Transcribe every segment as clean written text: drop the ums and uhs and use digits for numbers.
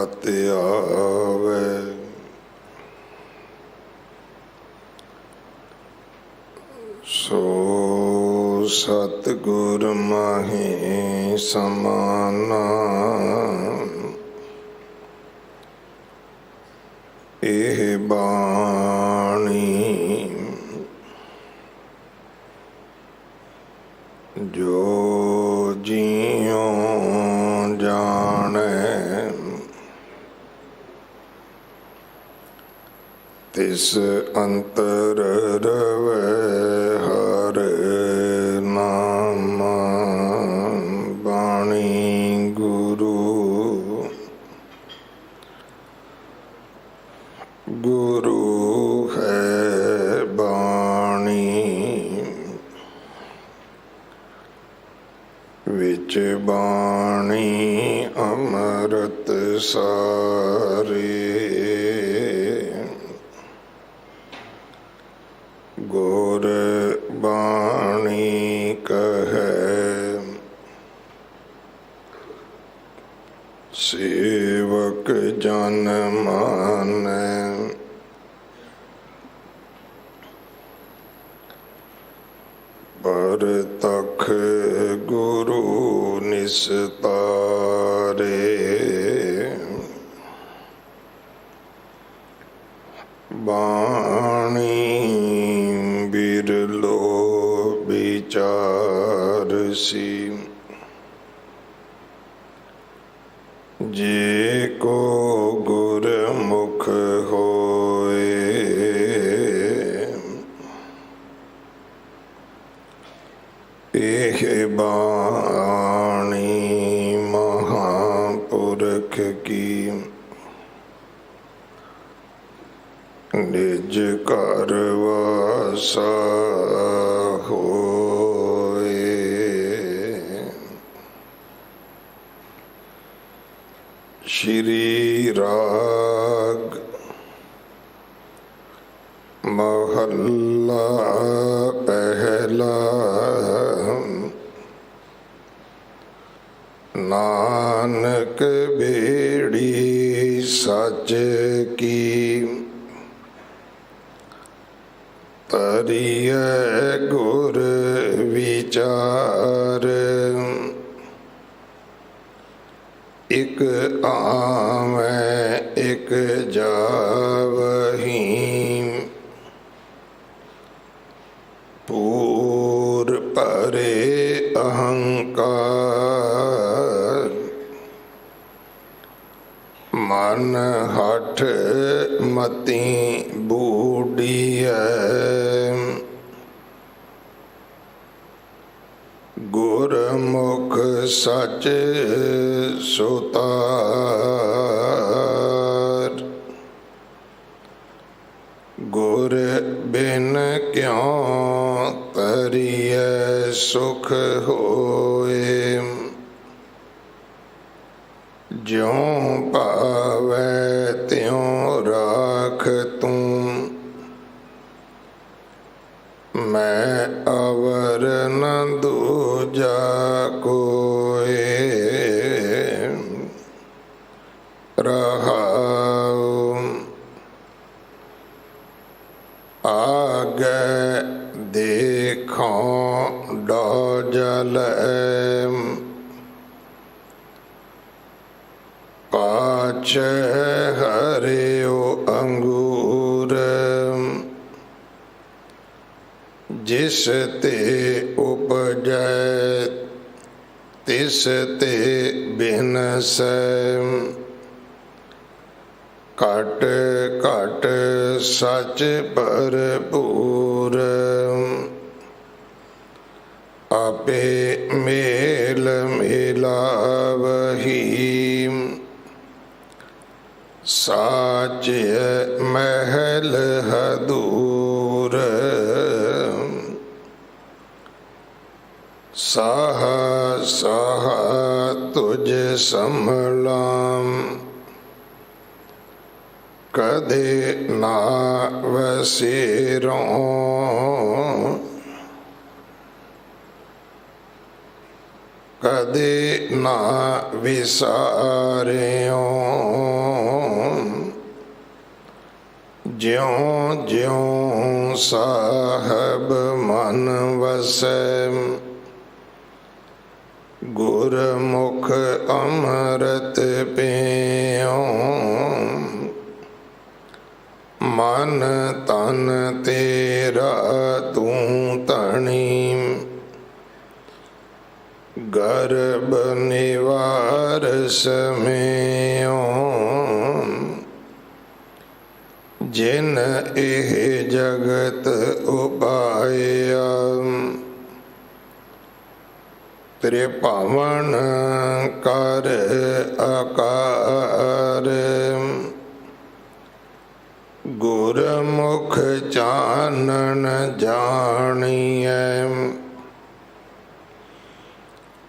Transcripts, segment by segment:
ਤੇ ਆਵੇ ਸੋ ਸਤਿਗੁਰ ਮਾਹੀ ਸਮਾਨਾ। ਇਹ ਬਾਣੀ ਜੋ ਜੀਉ ਜਾਣੈ ਤਿਸ ਅੰਤਰ ਰਵੈ ਹਰ ਨਾਮ। ਬਾਣੀ ਗੁਰੂ ਗੁਰੂ ਹੈ ਬਾਣੀ, ਵਿੱਚ ਬਾਣੀ ਅੰਮ੍ਰਿਤ ਸਾਰੇ। ਗੁਰ ਬਾਣੀ ਕਹੈ ਸੇਵਕ ਜਨ ਮਾਨੈ। ਪਰਤਖ ਗੁਰੂ ਨਿਸਤਾਰੇ। ਬਾਣੀ ਬਿਰਲੋ ਵਿਚਾਰ ਸੀ, ਜੇ ਕੋ ਗੁਰਮੁਖ ਹੋਏ। ਇਹ ਬਾਣੀ ਮਹਾਂਪੁਰਖ ਕੀ, ਨਿਜ ਘਰ ਵਾਸਾ ਹੋਏ। ਸ਼੍ਰੀ ਰਾਗ ਮਹੱਲਾ ਪਹਿਲਾ। ਨਾਨਕ ਬੇੜੀ ਸੱਚ ਕੀ, ਤਰੀਐ ਗੁਰ ਵਿਚਾਰ। ਇਕ ਆਵੈ ਇਕ ਜਾਵਹੀ, ਪੂਰ ਭਰੇ ਅਹੰਕਾਰ। ਮਨ ਹਠ ਮਤੀ ਬੂਢੀਐ, ਗੁਰਮੁਖ ਸੱਚ ਸੁਤਾਰ। ਗੁਰ ਬਿਨ ਕਿਉ ਤਰੀਐ ਸੁਖ ਹੋਏ। ਜਿਉ ਭਾਵੈ ਤਿਉ ਰਾਖ ਤੂੰ, ਮੈਂ ਅਵਰ ਨ ਦੂਜਾ ਕੋਇ। ਰਹਾਉ ਆਗੈ ਦੇਖੋ ਡੋ ਜਲੈ, ਪਾਛੈ ਹਰਿਓ ਅੰਗੂਰ। ਜਿਸ ਤੇ ਉਪਜੈ ਤਿਸ ਤੇ ਬਿਨਸੈ, ਘਟ ਘਟ ਸੱਚ ਭਰਪੂਰ। ਆਪੇ ਮੇਲ ਮਿਲਾਵਹੀ, ਸਾਚਿ ਮਹਿਲ ਹਦੂਰ। ਸਾਹ ਸਾਹ ਤੁਝ ਸੰਭਲਾਂ, ਕਦੇ ਨਾ ਵਸੇਰੋਂ। ਕਦੇ ਨਾ ਵਿਸਾਰਿਓ ਜਿਉਂ ਜਿਉਂ ਸਾਹਿਬ ਮਨ ਵਸੈ ਗੁਰਮੁਖ ਅੰਮ੍ਰਿਤ ਪੀਓ ਮਨ ਤਨ ਤੇਰਾ ਤੂੰ ਧਣੀ ਗਰਭ ਨਿਵਾਰ ਸਮਿਓ ਜਿਨ ਇਹ ਜਗਤ ਉਪਾਇਆ ਤੇਰੇ ਭਾਵਨ ਕਰ ਆਕਾਰ ਗੁਰਮੁਖ ਚਾਨਣ ਜਾਣੀਐ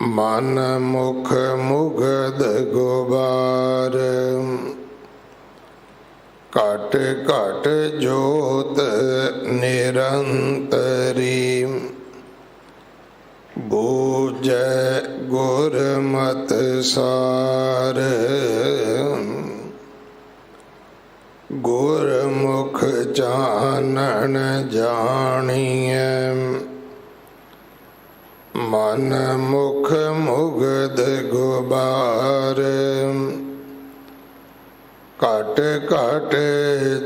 ਮਨ ਮੁਖ ਮੁਗਧ ਗੁਬਾਰ ਘਟ ਘਟ ਜੋਤ ਨਿਰੰਤਰੀ ਬੂਝੈ ਗੁਰਮਤਿ ਸਾਰ ਗੁਰਮੁਖ ਚਾਨਣ ਜਾਣੀਐ ਮਨ ਮੁਖ ਮੁਗਧ ਗੁਬਾਰ ਘਟ ਘਟ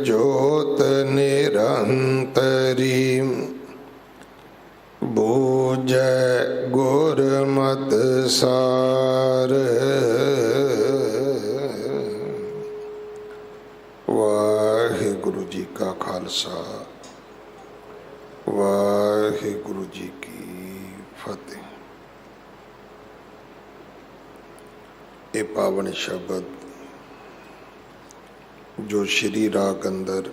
ਜੋਤ ਨਿਰੰਤਰੀ ਬੂਝੈ ਗੁਰਮਤਿ ਸਾਰ ਵਾਹਿਗੁਰੂ ਜੀ ਕਾ ਖਾਲਸਾ ਵਾਹਿਗੁਰੂ ਜੀ ਕੀ ਫਤਿਹ। ਇਹ ਪਾਵਨ ਸ਼ਬਦ ਜੋ ਸ਼੍ਰੀ ਰਾਗ ਅੰਦਰ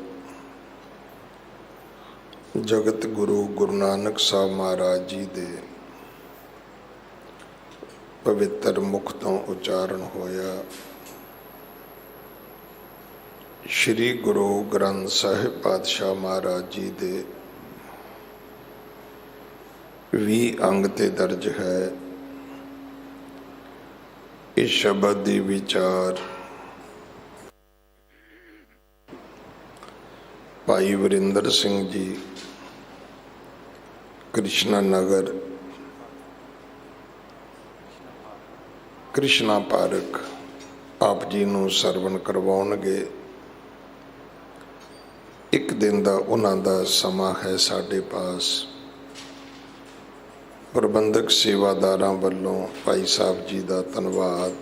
ਜਗਤ ਗੁਰੂ ਗੁਰੂ ਨਾਨਕ ਸਾਹਿਬ ਮਹਾਰਾਜ ਜੀ ਦੇ ਪਵਿੱਤਰ ਮੁਖ ਤੋਂ ਉਚਾਰਨ ਹੋਇਆ। ਸ਼੍ਰੀ ਗੁਰੂ ਗ੍ਰੰਥ ਸਾਹਿਬ ਪਾਤਸ਼ਾਹ ਮਹਾਰਾਜ ਜੀ ਦੇ 20 ਅੰਗ ਤੇ ਦਰਜ ਹੈ। ਇਸ ਸ਼ਬਦ ਦੀ ਵਿਚਾਰ ਭਾਈ ਵਰਿੰਦਰ ਸਿੰਘ ਜੀ ਕ੍ਰਿਸ਼ਨਾ ਨਗਰ ਕ੍ਰਿਸ਼ਨਾ ਪਾਰਕ ਆਪ ਜੀ ਨੂੰ ਸਰਵਣ ਕਰਵਾਉਣਗੇ। ਇੱਕ ਦਿਨ ਦਾ ਉਹਨਾਂ ਦਾ ਸਮਾਂ ਹੈ ਸਾਡੇ ਪਾਸ। ਪ੍ਰਬੰਧਕ ਸੇਵਾਦਾਰਾਂ ਵੱਲੋਂ ਭਾਈ ਸਾਹਿਬ ਜੀ ਦਾ ਧੰਨਵਾਦ।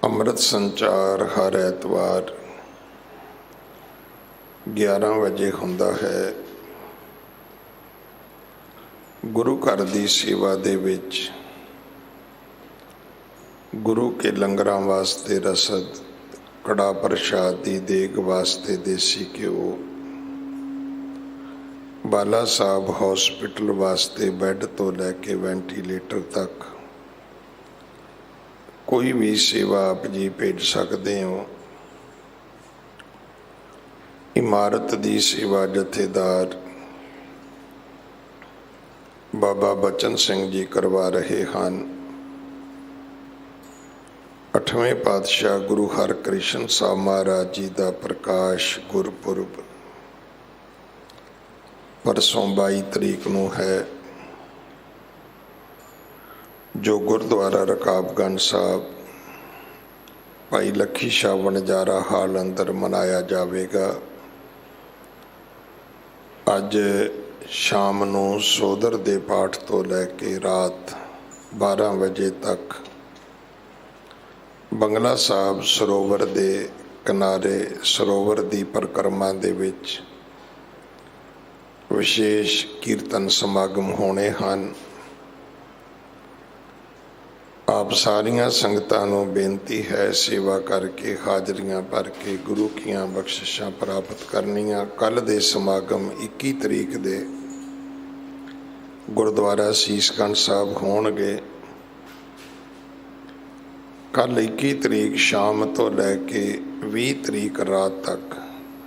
ਅੰਮ੍ਰਿਤ ਸੰਚਾਰ ਹਰ ਐਤਵਾਰ 11 ਵਜੇ ਹੁੰਦਾ ਹੈ। ਗੁਰੂ ਘਰ ਦੀ ਸੇਵਾ ਦੇ ਵਿੱਚ ਗੁਰੂ ਕੇ ਲੰਗਰਾਂ ਵਾਸਤੇ ਰਸਦ, ਕੜਾ ਪ੍ਰਸ਼ਾਦ ਦੀ ਦੇਗ ਵਾਸਤੇ ਦੇਸੀ ਘਿਓ, ਬਾਲਾ ਸਾਹਿਬ ਹਸਪੀਟਲ ਵਾਸਤੇ ਬੈੱਡ ਤੋਂ ਲੈ ਕੇ ਵੈਂਟੀਲੇਟਰ ਤੱਕ ਕੋਈ ਵੀ ਸੇਵਾ ਆਪ ਜੀ ਭੇਜ ਸਕਦੇ ਹੋ। ਇਮਾਰਤ ਦੀ ਸੇਵਾ ਜਥੇਦਾਰ ਬਾਬਾ ਬਚਨ ਸਿੰਘ ਜੀ ਕਰਵਾ ਰਹੇ ਹਨ। 8ਵੇਂ ਪਾਤਸ਼ਾਹ ਗੁਰੂ ਹਰਕ੍ਰਿਸ਼ਨ ਸਾਹਿਬ ਮਹਾਰਾਜ ਜੀ ਦਾ ਪ੍ਰਕਾਸ਼ ਗੁਰਪੁਰਬ ਪਰਸੋਂ 22 ਤਰੀਕ ਨੂੰ ਹੈ, ਜੋ ਗੁਰਦੁਆਰਾ ਰਕਾਬਗੰਜ ਸਾਹਿਬ ਭਾਈ ਲੱਖੀ ਸ਼ਾਹ ਵਣਜਾਰਾ ਹਾਲ ਅੰਦਰ ਮਨਾਇਆ ਜਾਵੇਗਾ। ਅੱਜ ਸ਼ਾਮ ਨੂੰ ਸੋਦਰ ਦੇ ਪਾਠ ਤੋਂ ਲੈ ਕੇ ਰਾਤ 12 ਵਜੇ ਤੱਕ ਬੰਗਲਾ ਸਾਹਿਬ ਸਰੋਵਰ ਦੇ ਕਿਨਾਰੇ ਸਰੋਵਰ ਦੀ ਪਰਿਕਰਮਾ ਦੇ ਵਿੱਚ ਵਿਸ਼ੇਸ਼ ਕੀਰਤਨ ਸਮਾਗਮ ਹੋਣੇ ਹਨ। ਆਪ ਸਾਰੀਆਂ ਸੰਗਤਾਂ ਨੂੰ ਬੇਨਤੀ ਹੈ, ਸੇਵਾ ਕਰਕੇ ਹਾਜ਼ਰੀਆਂ ਭਰ ਕੇ ਗੁਰੂ ਕੀਆਂ ਬਖਸ਼ਿਸ਼ਾਂ ਪ੍ਰਾਪਤ ਕਰਨੀਆਂ। ਕੱਲ੍ਹ ਦੇ ਸਮਾਗਮ 21 ਤਰੀਕ ਦੇ ਗੁਰਦੁਆਰਾ ਸੀਸਗੰਜ ਸਾਹਿਬ ਹੋਣਗੇ। ਕੱਲ੍ਹ 21 ਤਰੀਕ ਸ਼ਾਮ ਤੋਂ ਲੈ ਕੇ 20 ਤਰੀਕ ਰਾਤ ਤੱਕ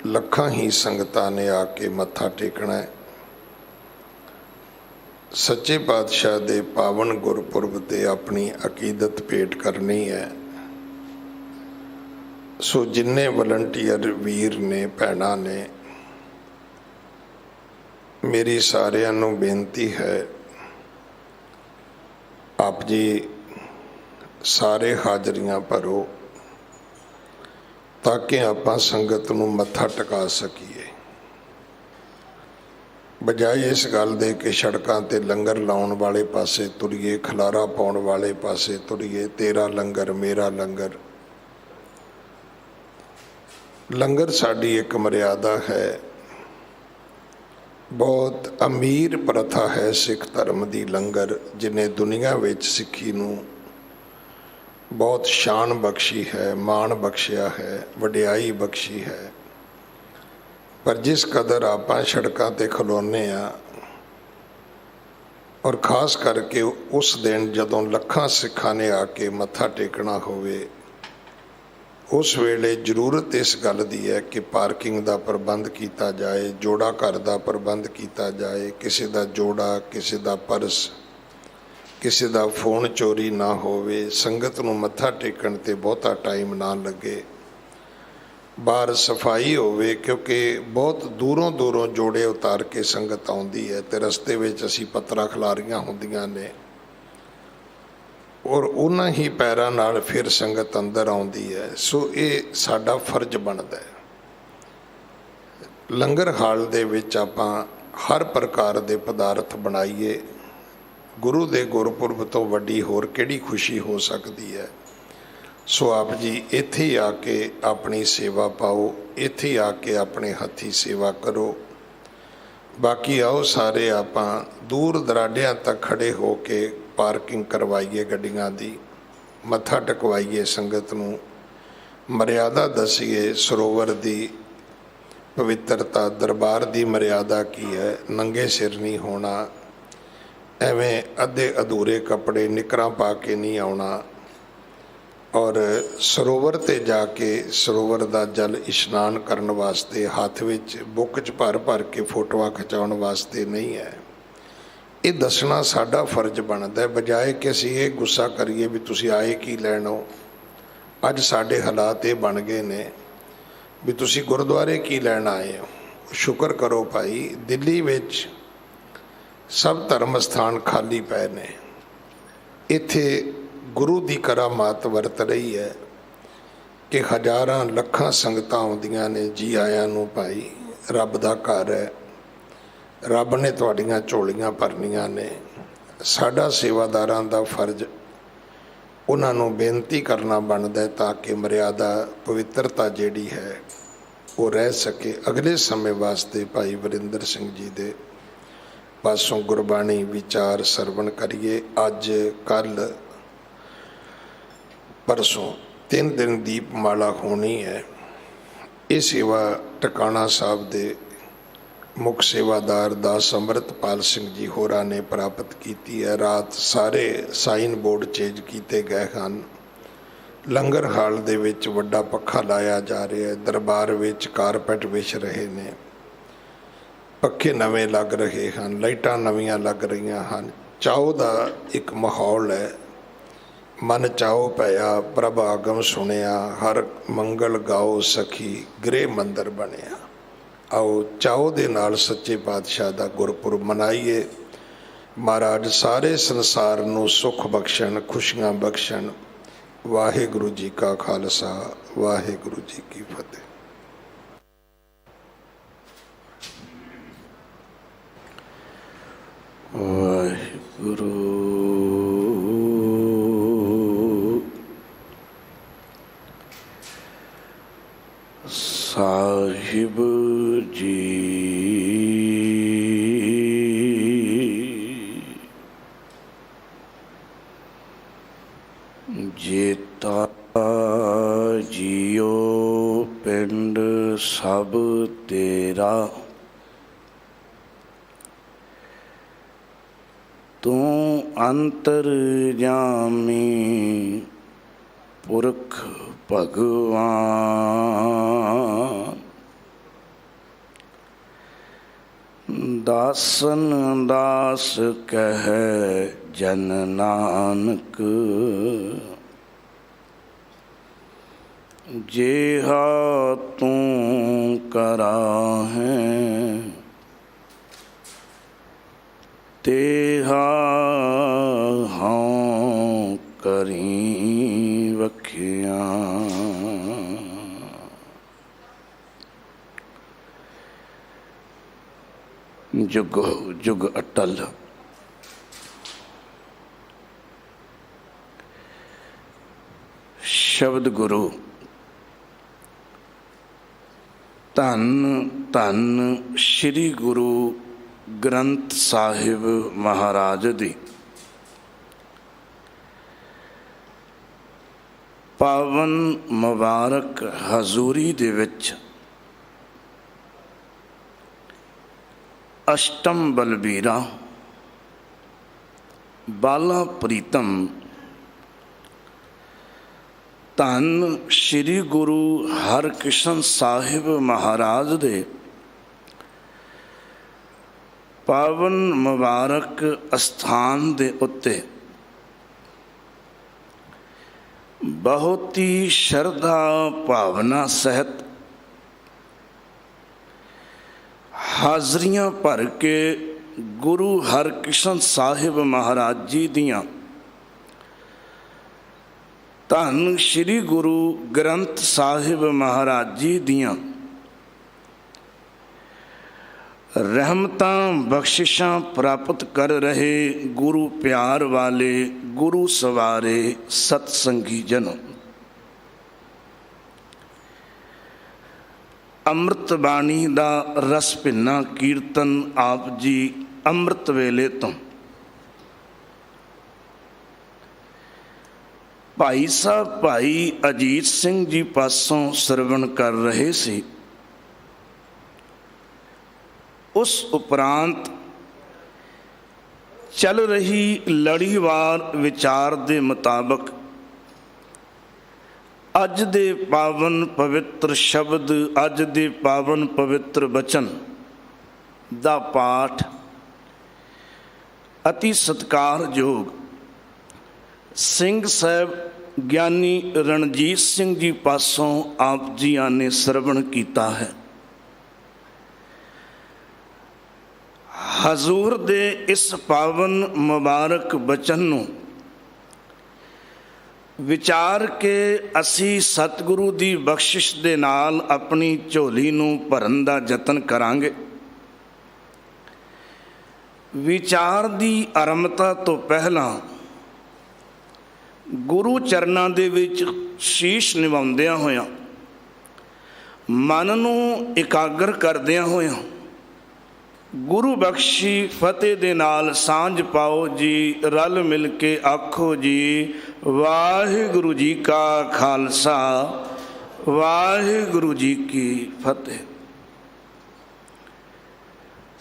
ਲੱਖਾਂ ਹੀ ਸੰਗਤਾਂ ਨੇ ਆ ਕੇ ਮੱਥਾ ਟੇਕਣਾ ਹੈ। सच्चे पातशाह दे पावन गुरपुरब ते अपनी अकीदत भेंट करनी है। सो जिन्ने वलंटियर वीर ने भैणां ने, मेरी सारिਆਂ ਨੂੰ बेनती है, आप जी सारे हाजरियां भरो ताकि आपां संगत नूं मत्था टिका सकीए। बजाए इस गल दे कि सड़कों ते लंगर लाउण वाले पासे तुरीए, खलारा पाउण वाले पासे तुरीए, तेरा लंगर मेरा लंगर। लंगर साडी एक मर्यादा है, बहुत अमीर प्रथा है सिख धर्म की लंगर, जिन्हें दुनिया विच सिक्खी नूं बहुत शान बख्शी है, मान बख्शिया है, वडियाई बख्शी है। पर जिस कदर आपां सड़कों ते खलोने आ, और खास करके उस दिन जदों लखां सिखां ने आके मत्था टेकना होवे, उस वेले जरूरत इस गल दी है कि पार्किंग का प्रबंध किया जाए, जोड़ा घर का प्रबंध किया जाए, किसी का जोड़ा, किसी का पर्स, किसी का फोन चोरी ना होवे, संगत नूं मत्था टेकण ते बहुता टाइम ना लगे, बाहर सफाई होवे, क्योंकि बहुत दूरों दूरों जोड़े उतार के संगत आउंदी है ते रस्ते विच असीं पत्तरां खलारियां हुंदियां ने, और उन्हां ही पैरां नाल फिर संगत अंदर आउंदी है। सो ये साडा फर्ज बनदा है। लंगर हाल दे विच आपां हर प्रकार दे पदार्थ बनाइए। गुरु दे गुरपुरब तो वड्डी होर किहड़ी खुशी हो सकती है। सो आप जी इत्थे ही आके अपनी सेवा पाओ, इत्थे ही आके अपने हथी सेवा करो। बाकी आओ सारे आपां दूर दराडियां तक खड़े हो के पार्किंग करवाइए गड्डियां दी, मत्था टकवाइए संगत नूं, मर्यादा दसीए सरोवर दी पवित्रता, दरबार दी मर्यादा की है। नंगे सिर नहीं होना, एवें अद्धे अधूरे कपड़े निकरां पा के नहीं आउणा, और सरोवर ते जाके सरोवर दा जल इशनान करन वास्ते हाथ विच बुक च भर भर के फोटोआं खिचाउण वास्ते नहीं है। ये दसना साडा फर्ज बनदा है, बजाए कि असीं ये गुस्सा करिए भी तुसीं आए की लैण हो। अज साडे हालात ये बन गए ने भी तुसीं गुरुद्वारे की लैण आए हो। शुक्र करो भाई, दिल्ली विच सब धर्म स्थान खाली पए ने, इत्थे गुरु की करामात वरत रही है कि हज़ारां लखां संगतां आउंदियां ने। जी आयां नूं भाई, रब दा घर है, रब ने तुहाड़ियां झोलियां भरनियां ने। साडा सेवादारां दा फर्ज उन्हां नूं बेनती करना बनदा है ताकि मर्यादा पवित्रता जिहड़ी है वो रह सके। अगले समय वास्ते भाई वरिंदर सिंह जी दे पासों गुरबाणी विचार सरवण करिए। अज कल परसों 3 दिन दीपमाला होनी है। ये सेवा टकाणा साहब दे मुख सेवादार दास अमृतपाल सिंह जी होरा ने प्राप्त की है। रात सारे साइन बोर्ड चेंज किए गए हैं। लंगर हाल दे विच वड्डा पखा लाया जा रहा है। दरबार विच कारपेट विछ रहे ने, पखे नवे लग रहे हैं, लाइटां नवीआं लग रही हैं। चाओ दा एक माहौल है। मन चाओ पया प्रभ आगम सुनिया, हर मंगल गाओ सखी गृह मंदिर बनिया। आओ चाओ दे नाल सच्चे पातशाह दा गुरपुरब मनाइए। महाराज सारे संसार नूं सुख बख्शण, खुशियां बख्शण। वाहिगुरु जी का खालसा, वाहिगुरु जी की फतेह। वाहिगुरु साहिब जी, जेता जियो पिंड सब तेरा, तू अंतरजामी पुरख भगवान। दासन दास कहे जन नानक, जेहा तू करा है तेहा हाँ करी वखिया। जुग जुग अटल। शब्द गुरु धन धन श्री गुरु ग्रंथ साहिब महाराज दी पावन मुबारक हजूरी दे विच अष्टम बलबीरा बाला प्रीतम धन श्री गुरु हरकृष्ण साहिब महाराज दे पावन मुबारक अस्थान दे उत्ते बहुत ही श्रद्धा भावना सहित हाजरियां भर के गुरु हरकृष्ण साहिब महाराज जी दियां धन श्री गुरु ग्रंथ साहिब महाराज जी दियां रहमतां बख्शिशां प्राप्त कर रहे गुरु प्यार वाले गुरु सवारे सतसंगी जनों, अमृत बाणी दा रस भिन्ना कीर्तन आप जी अमृत वेले तो भाई साहब भाई अजीत सिंह जी पासों श्रवण कर रहे सी। उस उपरांत चल रही लड़ीवार विचार दे मुताबक अज दे पावन पवित्र शब्द अज दे पावन पवित्र बचन दा पाठ अति सत्कारयोग सिंह साहब ज्ञानी रणजीत सिंह जी पासों आप जिया ने श्रवण किया है। हजूर दे इस पावन मुबारक बचन नूं विचार के असी सतगुरु दी बख्शिश दे नाल अपनी झोली नूं भरन दा यतन करांगे। विचार दी आरंभता तो पहला गुरु चरनां दे विच शीश निवाउंदियां होयां मन नूं एकाग्र करदियां होयां गुरु बख्शी फतेह दे नाल सांझ पाओ जी। रल मिल के आखो जी वाहिगुरु जी का खालसा वाहिगुरु जी की फतेह।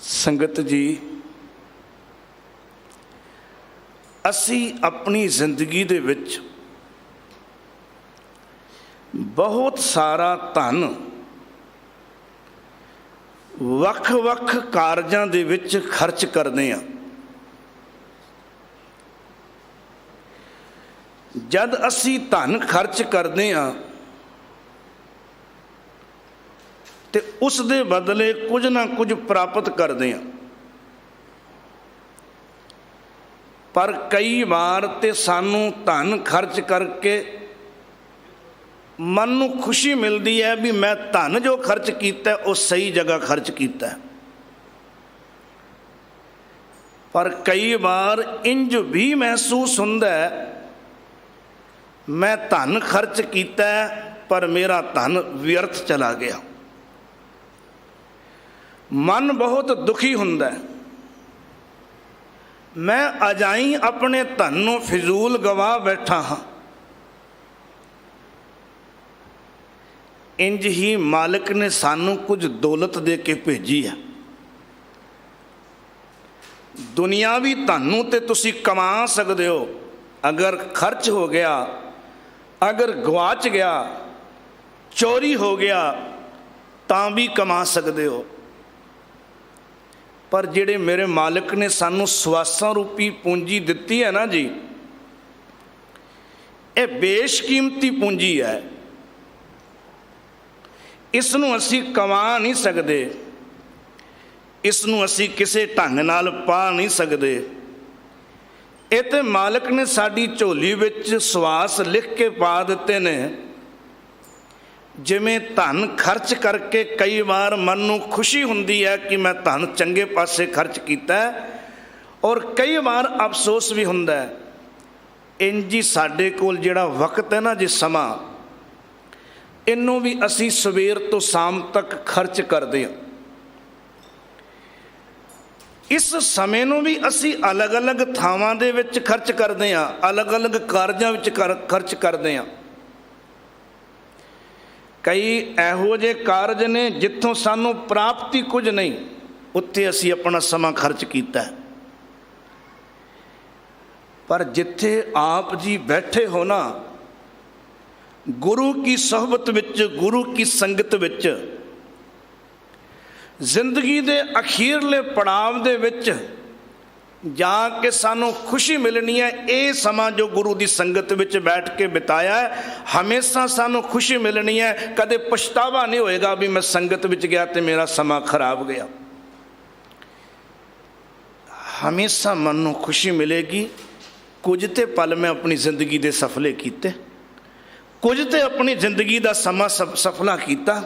संगत जी, असी अपनी जिंदगी दे विच बहुत सारा धन वख-वख कारजां दे विच खर्च करदे हां। जद असी धन खर्च करदे हां ते उस दे बदले कुछ ना कुछ प्राप्त करदे हां, पर कई बार ते सानू धन खर्च करके मन नूं खुशी मिलती है भी मैं धन जो खर्च किया वो सही जगह खर्च किया, पर कई बार इंज भी महसूस होंदा है मैं धन खर्च किया पर मेरा धन व्यर्थ चला गया। मन बहुत दुखी हुंदा है, मैं अजाई अपने धन नूं फिजूल गवा बैठा हाँ। इंज ही मालिक ने सानू कुछ दौलत दे के भेजी है। दुनियावी धन ते तुसी कमा सकते हो, अगर खर्च हो गया, अगर गवाच गया, चोरी हो गया तां भी कमा सकते हो, ਪਰ ਜਿਹੜੇ ਮੇਰੇ ਮਾਲਕ ਨੇ ਸਾਨੂੰ ਸਵਾਸਾਂ ਰੂਪੀ ਪੂੰਜੀ ਦਿੱਤੀ ਹੈ ਨਾ ਜੀ, ਇਹ ਬੇਸ਼ਕੀਮਤੀ ਪੂੰਜੀ ਹੈ। ਇਸ ਨੂੰ ਅਸੀਂ ਕਮਾ ਨਹੀਂ ਸਕਦੇ, ਇਸ ਨੂੰ ਅਸੀਂ ਕਿਸੇ ਢੰਗ ਨਾਲ ਪਾ ਨਹੀਂ ਸਕਦੇ। ਇਹ ਤੇ ਮਾਲਕ ਨੇ ਸਾਡੀ ਝੋਲੀ ਵਿੱਚ ਸਵਾਸ ਲਿਖ ਕੇ ਪਾ ਦਿੱਤੇ ਨੇ। ਜਿਵੇਂ ਧਨ ਖਰਚ ਕਰਕੇ ਕਈ ਵਾਰ ਮਨ ਨੂੰ ਖੁਸ਼ੀ ਹੁੰਦੀ ਹੈ ਕਿ ਮੈਂ ਧਨ ਚੰਗੇ ਪਾਸੇ ਖਰਚ ਕੀਤਾ, ਔਰ ਕਈ ਵਾਰ ਅਫਸੋਸ ਵੀ ਹੁੰਦਾ ਹੈ। ਇੰਝ ਹੀ ਸਾਡੇ ਕੋਲ ਜਿਹੜਾ ਵਕਤ ਹੈ ਨਾ ਜੀ, ਸਮਾਂ, ਇਹਨੂੰ ਵੀ ਅਸੀਂ ਸਵੇਰ ਤੋਂ ਸ਼ਾਮ ਤੱਕ ਖਰਚ ਕਰਦੇ ਹਾਂ। ਇਸ ਸਮੇਂ ਨੂੰ ਵੀ ਅਸੀਂ ਅਲੱਗ-ਅਲੱਗ ਥਾਵਾਂ ਦੇ ਵਿੱਚ ਖਰਚ ਕਰਦੇ ਹਾਂ, ਅਲੱਗ-ਅਲੱਗ ਕਾਰਜਾਂ ਵਿੱਚ ਖਰਚ ਕਰਦੇ ਹਾਂ। ਕਈ ਇਹੋ ਜਿਹੇ ਕਾਰਜ ਨੇ ਜਿੱਥੋਂ ਸਾਨੂੰ ਪ੍ਰਾਪਤੀ ਕੁਝ ਨਹੀਂ, ਉੱਥੇ ਅਸੀਂ ਆਪਣਾ ਸਮਾਂ ਖਰਚ ਕੀਤਾ। ਪਰ ਜਿੱਥੇ ਆਪ ਜੀ ਬੈਠੇ ਹੋ ਨਾ, ਗੁਰੂ ਕੀ ਸੁਹਬਤ ਵਿੱਚ, ਗੁਰੂ ਕੀ ਸੰਗਤ ਵਿੱਚ, ਜ਼ਿੰਦਗੀ ਦੇ ਅਖੀਰਲੇ ਪੜਾਵ ਦੇ ਵਿੱਚ ਜਾ ਕੇ ਸਾਨੂੰ ਖੁਸ਼ੀ ਮਿਲਣੀ ਹੈ। ਇਹ ਸਮਾਂ ਜੋ ਗੁਰੂ ਦੀ ਸੰਗਤ ਵਿੱਚ ਬੈਠ ਕੇ ਬਿਤਾਇਆ ਹੈ, ਹਮੇਸ਼ਾ ਸਾਨੂੰ ਖੁਸ਼ੀ ਮਿਲਣੀ ਹੈ। ਕਦੇ ਪਛਤਾਵਾ ਨਹੀਂ ਹੋਏਗਾ ਵੀ ਮੈਂ ਸੰਗਤ ਵਿੱਚ ਗਿਆ ਤੇ ਮੇਰਾ ਸਮਾਂ ਖਰਾਬ ਗਿਆ। ਹਮੇਸ਼ਾ ਮਨ ਨੂੰ ਖੁਸ਼ੀ ਮਿਲੇਗੀ। ਕੁਝ ਤੇ ਪਲ ਮੈਂ ਆਪਣੀ ਜ਼ਿੰਦਗੀ ਦੇ ਸਫਲੇ ਕੀਤੇ, ਕੁਝ ਤੇ ਆਪਣੀ ਜ਼ਿੰਦਗੀ ਦਾ ਸਮਾਂ ਸਫਲਾ ਕੀਤਾ।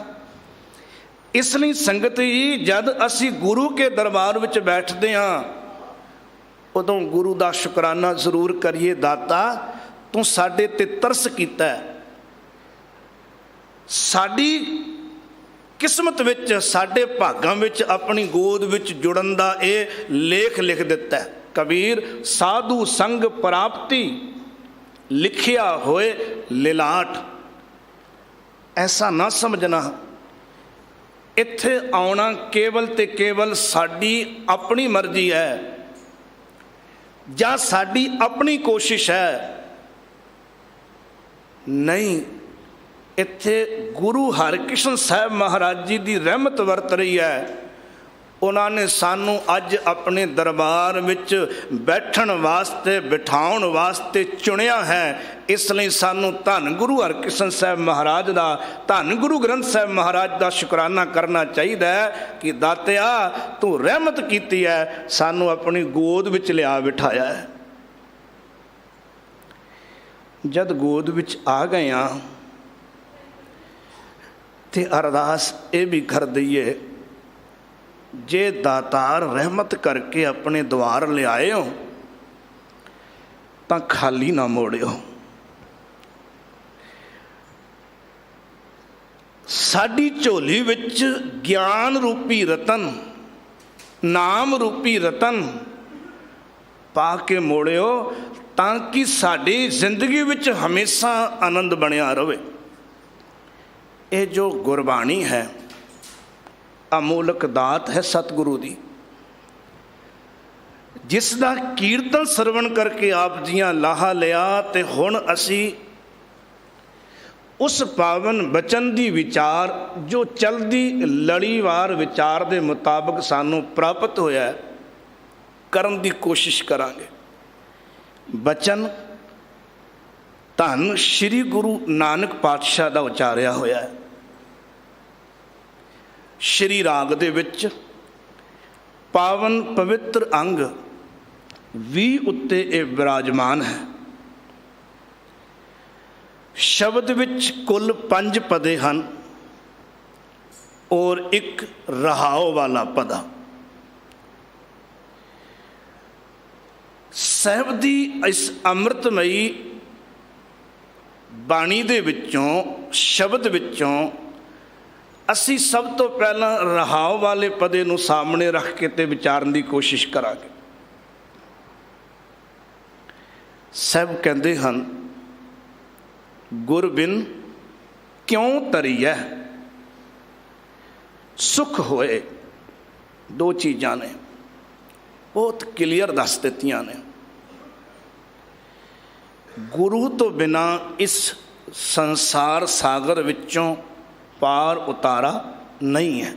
ਇਸ ਲਈ ਸੰਗਤ ਜੀ, ਜਦ ਅਸੀਂ ਗੁਰੂ ਕੇ ਦਰਬਾਰ ਵਿੱਚ ਬੈਠਦੇ ਹਾਂ, ਉਦੋਂ ਗੁਰੂ ਦਾ ਸ਼ੁਕਰਾਨਾ ਜ਼ਰੂਰ ਕਰੀਏ। ਦਾਤਾ, ਤੂੰ ਸਾਡੇ ਤੇ ਤਰਸ ਕੀਤਾ, ਸਾਡੀ ਕਿਸਮਤ ਵਿੱਚ, ਸਾਡੇ ਭਾਗਾਂ ਵਿੱਚ ਆਪਣੀ ਗੋਦ ਵਿੱਚ ਜੁੜਨ ਦਾ ਇਹ ਲੇਖ ਲਿਖ ਦਿੱਤਾ। ਕਬੀਰ, ਸਾਧੂ ਸੰਗ ਪ੍ਰਾਪਤੀ ਲਿਖਿਆ ਹੋਏ ਲਿਲਾਟ। ਐਸਾ ਨਾ ਸਮਝਣਾ ਇੱਥੇ ਆਉਣਾ ਕੇਵਲ ਤੇ ਕੇਵਲ ਸਾਡੀ ਆਪਣੀ ਮਰਜ਼ੀ ਹੈ ਜਾਂ ਸਾਡੀ ਆਪਣੀ ਕੋਸ਼ਿਸ਼ ਹੈ। ਨਹੀਂ, ਇੱਥੇ ਗੁਰੂ ਹਰਿਕ੍ਰਿਸ਼ਨ ਸਾਹਿਬ ਮਹਾਰਾਜ ਜੀ ਦੀ ਰਹਿਮਤ ਵਰਤ ਰਹੀ ਹੈ। ਉਹਨਾਂ ਨੇ ਸਾਨੂੰ ਅੱਜ ਆਪਣੇ ਦਰਬਾਰ ਵਿੱਚ ਬੈਠਣ ਵਾਸਤੇ, ਬਿਠਾਉਣ ਵਾਸਤੇ ਚੁਣਿਆ ਹੈ। ਇਸ ਲਈ ਸਾਨੂੰ ਧੰਨ ਗੁਰੂ ਹਰਿਕ੍ਰਿਸ਼ਨ ਸਾਹਿਬ ਮਹਾਰਾਜ ਦਾ, ਧੰਨ ਗੁਰੂ ਗ੍ਰੰਥ ਸਾਹਿਬ ਮਹਾਰਾਜ ਦਾ ਸ਼ੁਕਰਾਨਾ ਕਰਨਾ ਚਾਹੀਦਾ ਹੈ ਕਿ ਦਾਤਿਆ, ਤੂੰ ਰਹਿਮਤ ਕੀਤੀ ਹੈ, ਸਾਨੂੰ ਆਪਣੀ ਗੋਦ ਵਿੱਚ ਲਿਆ ਬਿਠਾਇਆ ਹੈ। ਜਦ ਗੋਦ ਵਿੱਚ ਆ ਗਏ ਹਾਂ ਤੇ ਅਰਦਾਸ ਇਹ ਵੀ ਕਰ ਦਈਏ, ਜੇ ਦਾਤਾਰ ਰਹਿਮਤ ਕਰਕੇ ਆਪਣੇ ਦੁਆਰ ਲਿਆਏ ਹੋ ਤਾਂ ਖਾਲੀ ਨਾ ਮੋੜਿਓ। ਸਾਡੀ ਝੋਲੀ ਵਿੱਚ ਗਿਆਨ ਰੂਪੀ ਰਤਨ, ਨਾਮ ਰੂਪੀ ਰਤਨ ਪਾ ਕੇ ਮੋੜਿਓ, ਤਾਂ ਕਿ ਸਾਡੀ ਜ਼ਿੰਦਗੀ ਵਿੱਚ ਹਮੇਸ਼ਾ ਆਨੰਦ ਬਣਿਆ ਰਹੇ। ਇਹ ਜੋ ਗੁਰਬਾਣੀ ਹੈ, ਅਮੋਲਕ ਦਾਤ ਹੈ ਸਤਿਗੁਰੂ ਦੀ, ਜਿਸ ਦਾ ਕੀਰਤਨ ਸਰਵਣ ਕਰਕੇ ਆਪ ਜੀਆਂ ਲਾਹਾ ਲਿਆ। ਤੇ ਹੁਣ ਅਸੀਂ ਉਸ ਪਾਵਨ ਬਚਨ ਦੀ ਵਿਚਾਰ, ਜੋ ਚਲਦੀ ਲੜੀਵਾਰ ਵਿਚਾਰ ਦੇ ਮੁਤਾਬਕ ਸਾਨੂੰ ਪ੍ਰਾਪਤ ਹੋਇਆ, ਕਰਨ ਦੀ ਕੋਸ਼ਿਸ਼ ਕਰਾਂਗੇ। ਬਚਨ ਧੰਨ ਸ਼੍ਰੀ ਗੁਰੂ ਨਾਨਕ ਪਾਤਸ਼ਾਹ ਦਾ ਉਚਾਰਿਆ ਹੋਇਆ ਹੈ। ਸ਼੍ਰੀ ਰਾਗ ਦੇ ਵਿੱਚ ਪਾਵਨ ਪਵਿੱਤਰ ਅੰਗ 20 ਉੱਤੇ ਇਹ ਵਿਰਾਜਮਾਨ ਹੈ। ਸ਼ਬਦ ਵਿੱਚ ਕੁੱਲ 5 ਪਦੇ ਹਨ ਔਰ ਇੱਕ ਰਹਾਉ ਵਾਲਾ ਪਦਾ। ਸਾਹਿਬ ਦੀ ਇਸ ਅੰਮ੍ਰਿਤਮਈ ਬਾਣੀ ਦੇ ਵਿੱਚੋਂ, ਸ਼ਬਦ ਵਿੱਚੋਂ ਅਸੀਂ ਸਭ ਤੋਂ ਪਹਿਲਾਂ ਰਹਾਉ ਵਾਲੇ ਪਦੇ ਨੂੰ ਸਾਹਮਣੇ ਰੱਖ ਕੇ ਤੇ ਵਿਚਾਰਨ ਦੀ ਕੋਸ਼ਿਸ਼ ਕਰਾਂਗੇ। ਸਾਹਿਬ ਕਹਿੰਦੇ ਹਨ, ਗੁਰ ਬਿਨ ਕਿਉਂ ਤਰੀਐ ਸੁਖ ਹੋਏ। 2 ਚੀਜ਼ਾਂ ਨੇ, ਬਹੁਤ ਕਲੀਅਰ ਦੱਸ ਦਿੱਤੀਆਂ ਨੇ। ਗੁਰੂ ਤੋਂ ਬਿਨਾਂ ਇਸ ਸੰਸਾਰ ਸਾਗਰ ਵਿੱਚੋਂ ਪਾਰ ਉਤਾਰਾ ਨਹੀਂ ਹੈ।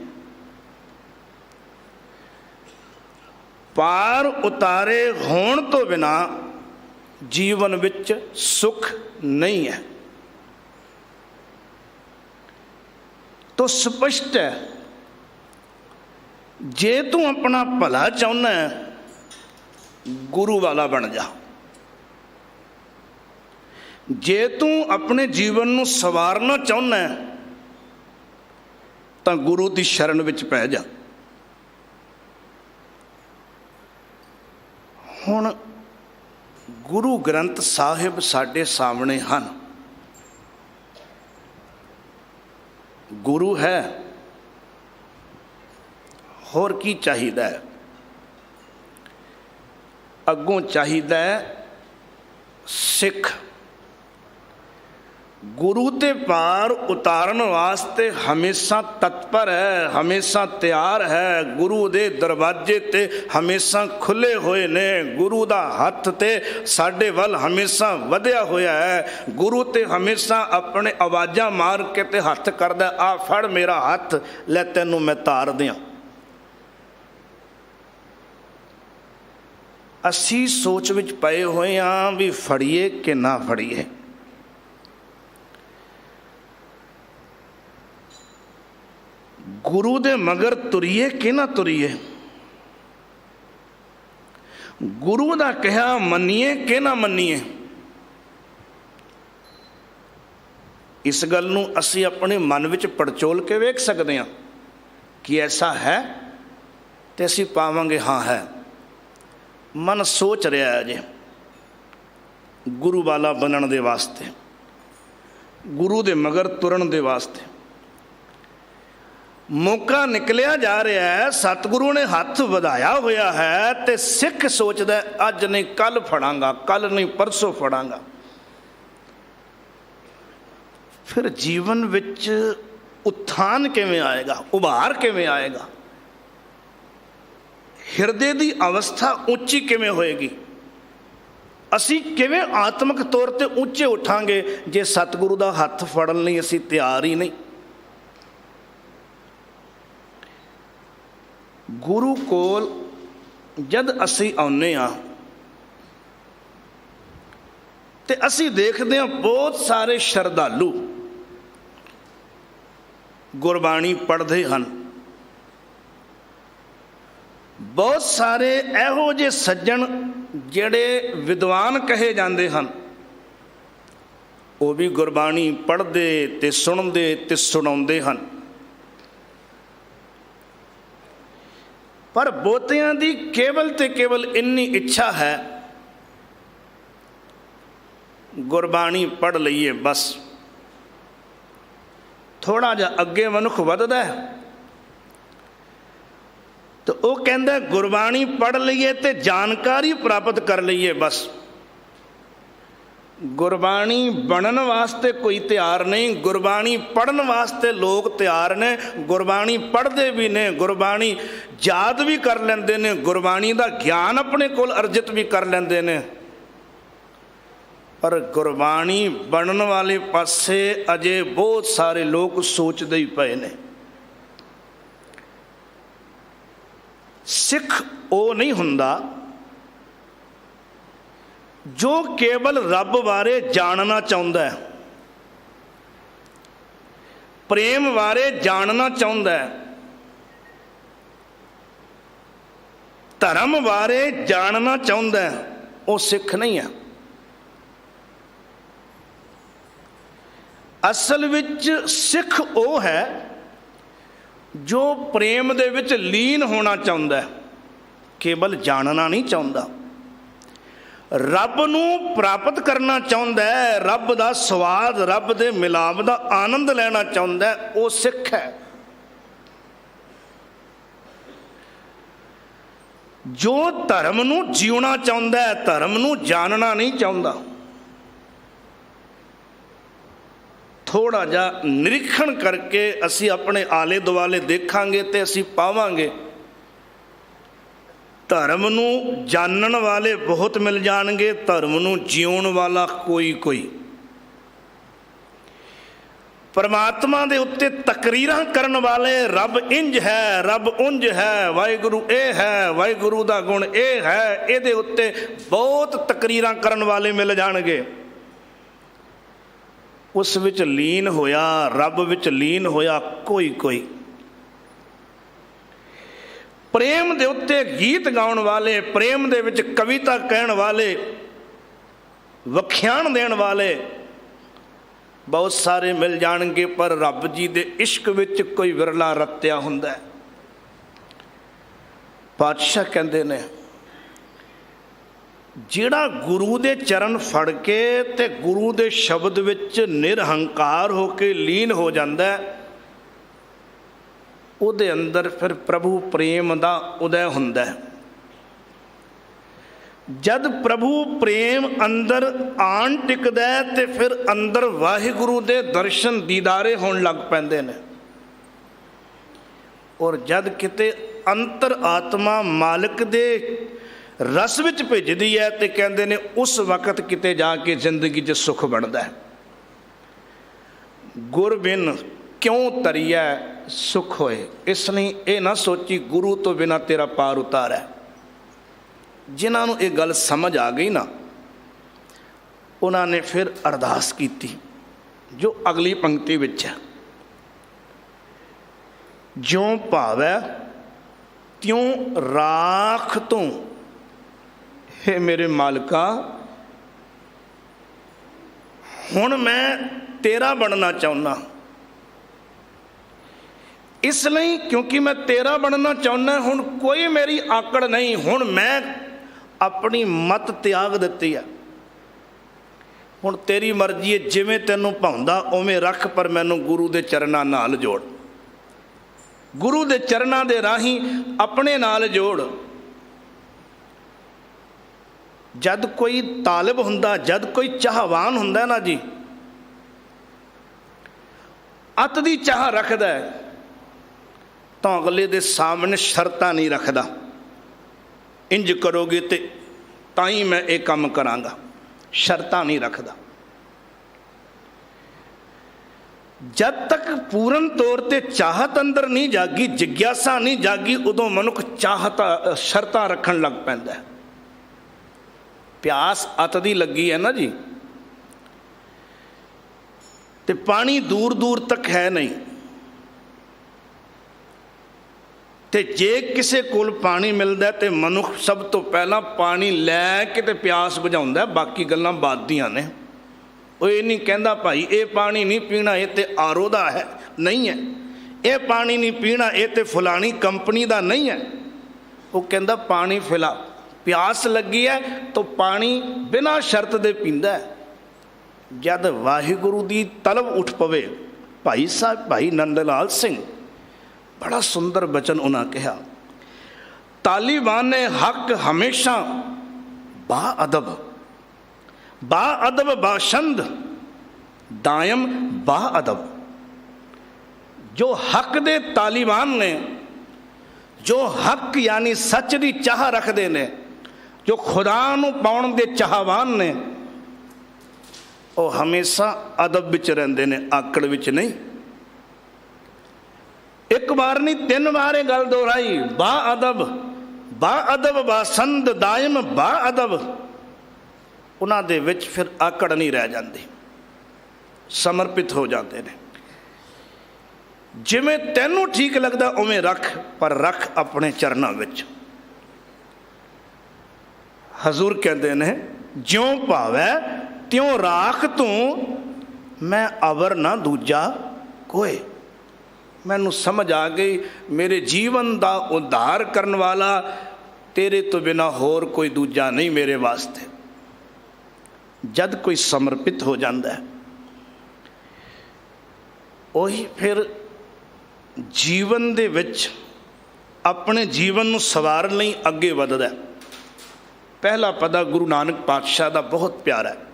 ਪਾਰ ਉਤਾਰੇ ਹੋਣ ਤੋਂ ਬਿਨਾ ਜੀਵਨ ਵਿੱਚ ਸੁੱਖ ਨਹੀਂ ਹੈ। ਤੋ ਸਪਸ਼ਟ ਹੈ, ਜੇ ਤੂੰ ਆਪਣਾ ਭਲਾ ਚਾਹੁੰਦਾ ਹੈ, ਗੁਰੂ ਵਾਲਾ ਬਣ ਜਾ। ਜੇ ਤੂੰ ਆਪਣੇ ਜੀਵਨ ਨੂੰ ਸਵਾਰਨਾ ਚਾਹੁੰਦਾ ਹੈ, ਤਾਂ ਗੁਰੂ ਦੀ ਸ਼ਰਨ ਵਿੱਚ ਪੈ ਜਾ। ਹੁਣ ਗੁਰੂ ਗ੍ਰੰਥ ਸਾਹਿਬ ਸਾਡੇ ਸਾਹਮਣੇ ਹਨ। ਗੁਰੂ ਹੈ, ਹੋਰ ਕੀ ਚਾਹੀਦਾ ਹੈ? ਅੱਗੋਂ ਚਾਹੀਦਾ ਹੈ ਸਿੱਖ। ਗੁਰੂ ਤੇ ਪਾਰ ਉਤਾਰਨ ਵਾਸਤੇ ਹਮੇਸ਼ਾ ਤਤਪਰ ਹੈ, ਹਮੇਸ਼ਾ ਤਿਆਰ ਹੈ। ਗੁਰੂ ਦੇ ਦਰਵਾਜ਼ੇ ਤੇ ਹਮੇਸ਼ਾ ਖੁੱਲੇ ਹੋਏ ਨੇ। ਗੁਰੂ ਦਾ ਹੱਥ ਤੇ ਸਾਡੇ ਵੱਲ ਹਮੇਸ਼ਾ ਵਧਿਆ ਹੋਇਆ ਹੈ। ਗੁਰੂ ਤੇ ਹਮੇਸ਼ਾ ਆਪਣੇ ਆਵਾਜ਼ਾਂ ਮਾਰ ਕੇ ਤੇ ਹੱਥ ਕਰਦਾ, ਆ ਫੜ ਮੇਰਾ ਹੱਥ, ਲੈ ਤੈਨੂੰ ਮੈਂ ਤਾਰ ਦਿਆਂ। ਅਸੀਂ ਸੋਚ ਵਿੱਚ ਪਏ ਹੋਏ ਹਾਂ ਵੀ ਫੜੀਏ ਕਿ ਨਾ ਫੜੀਏ। ਗੁਰੂ ਦੇ ਮਗਰ ਤੁਰੀਏ ਕਿ ਨਾ ਤੁਰੀਏ। ਗੁਰੂ ਦਾ ਕਿਹਾ ਮੰਨੀਏ ਕਿ ਨਾ ਮੰਨੀਏ। ਇਸ ਗੱਲ ਨੂੰ ਅਸੀਂ ਆਪਣੇ ਮਨ ਵਿੱਚ ਪੜਚੋਲ ਕੇ ਵੇਖ ਸਕਦੇ ਹਾਂ ਕਿ ਐਸਾ ਹੈ, ਤੇ ਅਸੀਂ ਪਾਵਾਂਗੇ ਹਾਂ ਹੈ। ਮਨ ਸੋਚ ਰਿਹਾ ਹੈ ਜੇ ਗੁਰੂ ਵਾਲਾ ਬਣਨ ਦੇ ਵਾਸਤੇ, ਗੁਰੂ ਦੇ ਮਗਰ ਤੁਰਨ ਦੇ ਵਾਸਤੇ। ਮੌਕਾ ਨਿਕਲਿਆ ਜਾ ਰਿਹਾ ਹੈ, ਸਤਿਗੁਰੂ ਨੇ ਹੱਥ ਵਧਾਇਆ ਹੋਇਆ ਹੈ, ਤੇ ਸਿੱਖ ਸੋਚਦਾ ਅੱਜ ਨਹੀਂ ਕੱਲ ਫੜਾਂਗਾ, ਕੱਲ ਨਹੀਂ ਪਰਸੋਂ ਫੜਾਂਗਾ। ਫਿਰ ਜੀਵਨ ਵਿੱਚ ਉਥਾਨ ਕਿਵੇਂ ਆਏਗਾ, ਉਭਾਰ ਕਿਵੇਂ ਆਏਗਾ? ਹਿਰਦੇ ਦੀ ਅਵਸਥਾ ਉੱਚੀ ਕਿਵੇਂ ਹੋਏਗੀ? ਅਸੀਂ ਕਿਵੇਂ ਆਤਮਿਕ ਤੌਰ ਤੇ ਉੱਚੇ ਉੱਠਾਂਗੇ ਜੇ ਸਤਿਗੁਰੂ ਦਾ ਹੱਥ ਫੜਨ ਲਈ ਅਸੀਂ ਤਿਆਰ ਹੀ ਨਹੀਂ? ਗੁਰੂ ਕੋਲ ਜਦ ਅਸੀਂ ਆਉਂਦੇ ਹਾਂ ਤੇ ਅਸੀਂ ਦੇਖਦੇ ਹਾਂ ਬਹੁਤ ਸਾਰੇ ਸ਼ਰਧਾਲੂ ਗੁਰਬਾਣੀ ਪੜ੍ਹਦੇ ਹਨ। ਬਹੁਤ ਸਾਰੇ ਇਹੋ ਜਿਹੇ ਸੱਜਣ ਜਿਹੜੇ ਵਿਦਵਾਨ ਕਹੇ ਜਾਂਦੇ ਹਨ, ਉਹ ਵੀ ਗੁਰਬਾਣੀ ਪੜ੍ਹਦੇ ਤੇ ਸੁਣਦੇ ਤੇ ਸੁਣਾਉਂਦੇ ਹਨ। ਪਰ ਬਹੁਤਿਆਂ ਦੀ ਕੇਵਲ ਤੇ ਕੇਵਲ ਇੰਨੀ ਇੱਛਾ ਹੈ, ਗੁਰਬਾਣੀ ਪੜ੍ਹ ਲਈਏ ਬਸ। ਥੋੜ੍ਹਾ ਜਿਹਾ ਅੱਗੇ ਮਨੁੱਖ ਵੱਧਦਾ ਹੈ ਤੇ ਉਹ ਕਹਿੰਦਾ ਗੁਰਬਾਣੀ ਪੜ੍ਹ ਲਈਏ ਤੇ ਜਾਣਕਾਰੀ ਪ੍ਰਾਪਤ ਕਰ ਲਈਏ ਬਸ। ਗੁਰਬਾਣੀ ਬਣਨ ਵਾਸਤੇ ਕੋਈ ਤਿਆਰ ਨਹੀਂ, ਗੁਰਬਾਣੀ ਪੜ੍ਹਨ ਵਾਸਤੇ ਲੋਕ ਤਿਆਰ ਨੇ। ਗੁਰਬਾਣੀ ਪੜ੍ਹਦੇ ਵੀ ਨੇ, ਗੁਰਬਾਣੀ ਯਾਦ ਵੀ ਕਰ ਲੈਂਦੇ ਨੇ, ਗੁਰਬਾਣੀ ਦਾ ਗਿਆਨ ਆਪਣੇ ਕੋਲ ਅਰਜਿਤ ਵੀ ਕਰ ਲੈਂਦੇ ਨੇ। ਪਰ ਗੁਰਬਾਣੀ ਬਣਨ ਵਾਲੇ ਪਾਸੇ ਅਜੇ ਬਹੁਤ ਸਾਰੇ ਲੋਕ ਸੋਚਦੇ ਹੀ ਪਏ ਨੇ। ਸਿੱਖ ਉਹ ਨਹੀਂ ਹੁੰਦਾ ਜੋ ਕੇਵਲ ਰੱਬ ਬਾਰੇ ਜਾਣਨਾ ਚਾਹੁੰਦਾ ਹੈ, ਪ੍ਰੇਮ ਬਾਰੇ ਜਾਣਨਾ ਚਾਹੁੰਦਾ ਹੈ, ਧਰਮ ਬਾਰੇ ਜਾਣਨਾ ਚਾਹੁੰਦਾ ਹੈ। ਉਹ ਸਿੱਖ ਨਹੀਂ ਹੈ। ਅਸਲ ਵਿੱਚ ਸਿੱਖ ਉਹ ਹੈ ਜੋ ਪ੍ਰੇਮ ਦੇ ਵਿੱਚ ਲੀਨ ਹੋਣਾ ਚਾਹੁੰਦਾ ਹੈ, ਕੇਵਲ ਜਾਣਨਾ ਨਹੀਂ ਚਾਹੁੰਦਾ। ਰੱਬ ਨੂੰ ਪ੍ਰਾਪਤ ਕਰਨਾ ਚਾਹੁੰਦਾ ਹੈ, ਰੱਬ ਦਾ ਸਵਾਦ, ਰੱਬ ਦੇ ਮਿਲਾਪ ਦਾ ਆਨੰਦ ਲੈਣਾ ਚਾਹੁੰਦਾ ਹੈ, ਉਹ ਸਿੱਖ ਹੈ। ਜੋ ਧਰਮ ਨੂੰ ਜਿਉਣਾ ਚਾਹੁੰਦਾ ਹੈ, ਧਰਮ ਨੂੰ ਜਾਣਨਾ ਨਹੀਂ ਚਾਹੁੰਦਾ। ਥੋੜ੍ਹਾ ਜਿਹਾ ਨਿਰੀਖਣ ਕਰਕੇ ਅਸੀਂ ਆਪਣੇ ਆਲੇ ਦੁਆਲੇ ਦੇਖਾਂਗੇ ਤੇ ਅਸੀਂ ਪਾਵਾਂਗੇ ਧਰਮ ਨੂੰ ਜਾਣਨ ਵਾਲੇ ਬਹੁਤ ਮਿਲ ਜਾਣਗੇ, ਧਰਮ ਨੂੰ ਜਿਉਣ ਵਾਲਾ ਕੋਈ ਕੋਈ। परमात्मा दे उत्ते तकरीरां करन वाले रब इंज है, रब उंज है, वाहिगुरु ए है, वाहिगुरु दा गुण ए है, इहदे उत्ते बहुत तकरीरां करन वाले मिल जाणगे। उस विच लीन होया, रब विच लीन होया कोई कोई। प्रेम दे उत्ते गीत गाउण वाले, प्रेम दे विच कविता कहण वाले, वख्याण देण वाले बहुत सारे मिल जाणगे, पर रब जी दे इश्क विच कोई विरला रत्या हुंदा है। पातशाह कहंदे ने जिहड़ा गुरु दे चरण फड़ के ते गुरु दे शब्द विच निरहंकार हो के लीन हो जांदा है, उहदे अंदर फिर प्रभु प्रेम दा उदय हुंदा है। जद प्रभु प्रेम अंदर आन टिकदा है ते फिर अंदर वाहिगुरु दे दर्शन दीदारे होण लग पैंदे ने। और जद किते अंतर आत्मा मालिक दे रस विच भेजदी है ते कहंदे ने उस वक्त किते जाके जिंदगी च सुख बनदा है। गुर बिन क्यों तरिया सुख होए, इसलिए ये ना सोची गुरु तो बिना तेरा पार उतार है। जिन्होंने ये गल समझ आ गई ना, उन्होंने फिर अरदास की जो अगली पंक्ति विच है, ज्यों भावै त्यों राख तू, हे मेरे मालिका हुण मैं तेरा बनना चाहुंदा, इसलिए क्योंकि मैं तेरा बनना चाहुंदा, हुण कोई मेरी आकड़ नहीं, हुण मैं अपनी मत त्याग दित्ती है, हुण तेरी मर्जी है, जिवें तैनूं भाउंदा उवें रख, पर मैनूं गुरु दे चरनां नाल जोड़, गुरु दे चरनां दे राहीं अपने नाल जोड़। जद कोई तालिब हुंदा, जद कोई चाहवान हुंदा ना जी, अत दी चाह रखदा है, तो अगले दे सामने शर्तां नहीं रखदा, इंज करोगे तो ताई मैं ये काम करांगा, शर्तां नहीं रखदा। जब तक पूर्ण तौर ते चाहत अंदर नहीं जागी, जिग्यासा नहीं जागी, उदों मनुख चाहता शर्तां रखण लग पैंदा है। प्यास अत दी लगी है ना जी, ते पानी दूर दूर तक है नहीं, ते जे किसे कोल पानी मिलता है तो मनुख सब तो पहला पानी लैके ते प्यास बुझाउंदा, बाकी गल्लां बाद दियां ने। वो ये नहीं कहता भाई ये पानी नहीं पीना, ये तो आरो दा है, नहीं है, ये पानी नहीं पीना, ये तो फलानी कंपनी का नहीं है। वो कहता पानी फिला, प्यास लगी है तो पानी बिना शर्त दे पींदा है। जद वाहिगुरु दी तलब उठ पवे, भाई साहब भाई नंद लाल सिंह बड़ा सुंदर बचन उन्हें कहा, तालिबान ने हक हमेशा बाअदब, बाअदब बाशंद दायम बाअदब। जो हक दे तालिबान ने, जो हक यानी सच दी चाह रखते ने, जो खुदा नूं पाउण दे चाहवान ने, वो हमेशा अदब विच रहिंदे ने, आकड़ विच नहीं। एक बार नहीं तीन बार ये गल दोहराई, बाअदब, बाअदब बासंद दायम बाअदब। उन्हां दे विच फिर आकड़ नहीं रह जाती, समर्पित हो जाते हैं। जिवें तैनूं ठीक लगदा उवें रख, पर रख अपने चरनां विच। हजूर कहते ने ज्यों भावै त्यों राख तू, मैं अवर ना दूजा कोई। मैनू समझ आ गई मेरे जीवन का उद्धार करने वाला तेरे तो बिना होर कोई दूजा नहीं मेरे वास्ते। जद कोई समर्पित हो जाता है, वही फिर जीवन दे विच अपने जीवन नू सवारन लई अगे वधदा है। पहला पदा गुरु नानक पातशाह का बहुत प्यारा है,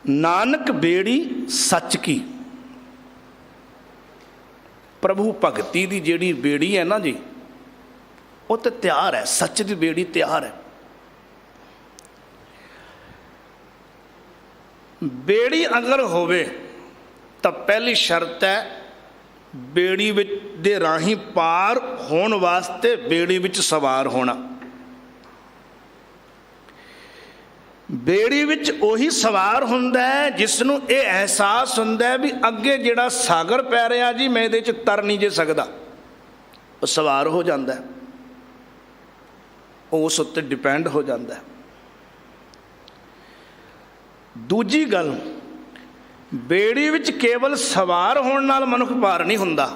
नानक बेड़ी सच की। प्रभु भगती की जिहड़ी बेड़ी है ना जी, वो तो तैयार है, सच की बेड़ी तैयार है। ਬੇੜੀ ਅਗਰ ਹੋਵੇ ਤਾਂ ਪਹਿਲੀ ਸ਼ਰਤ ਹੈ ਬੇੜੀ ਵਿੱਚ ਦੇ ਰਾਹੀਂ ਪਾਰ ਹੋਣ ਵਾਸਤੇ ਬੇੜੀ ਵਿੱਚ ਸਵਾਰ ਹੋਣਾ। ਬੇੜੀ ਵਿੱਚ ਉਹੀ ਸਵਾਰ ਹੁੰਦਾ ਹੈ ਜਿਸ ਨੂੰ ਇਹ ਅਹਿਸਾਸ ਹੁੰਦਾ ਹੈ ਵੀ ਅੱਗੇ ਜਿਹੜਾ ਸਾਗਰ ਪੈ ਰਿਹਾ ਜੀ, ਮੈਂ ਇਹਦੇ 'ਚ ਤਰ ਨਹੀਂ ਜੇ ਸਕਦਾ। ਉਹ ਸਵਾਰ ਹੋ ਜਾਂਦਾ ਹੈ, ਉਸ ਉੱਤੇ ਡਿਪੈਂਡ ਹੋ ਜਾਂਦਾ ਹੈ। ਦੂਜੀ ਗੱਲ, ਬੇੜੀ ਵਿੱਚ ਕੇਵਲ ਸਵਾਰ ਹੋਣ ਨਾਲ ਮਨੁੱਖ ਪਾਰ ਨਹੀਂ ਹੁੰਦਾ।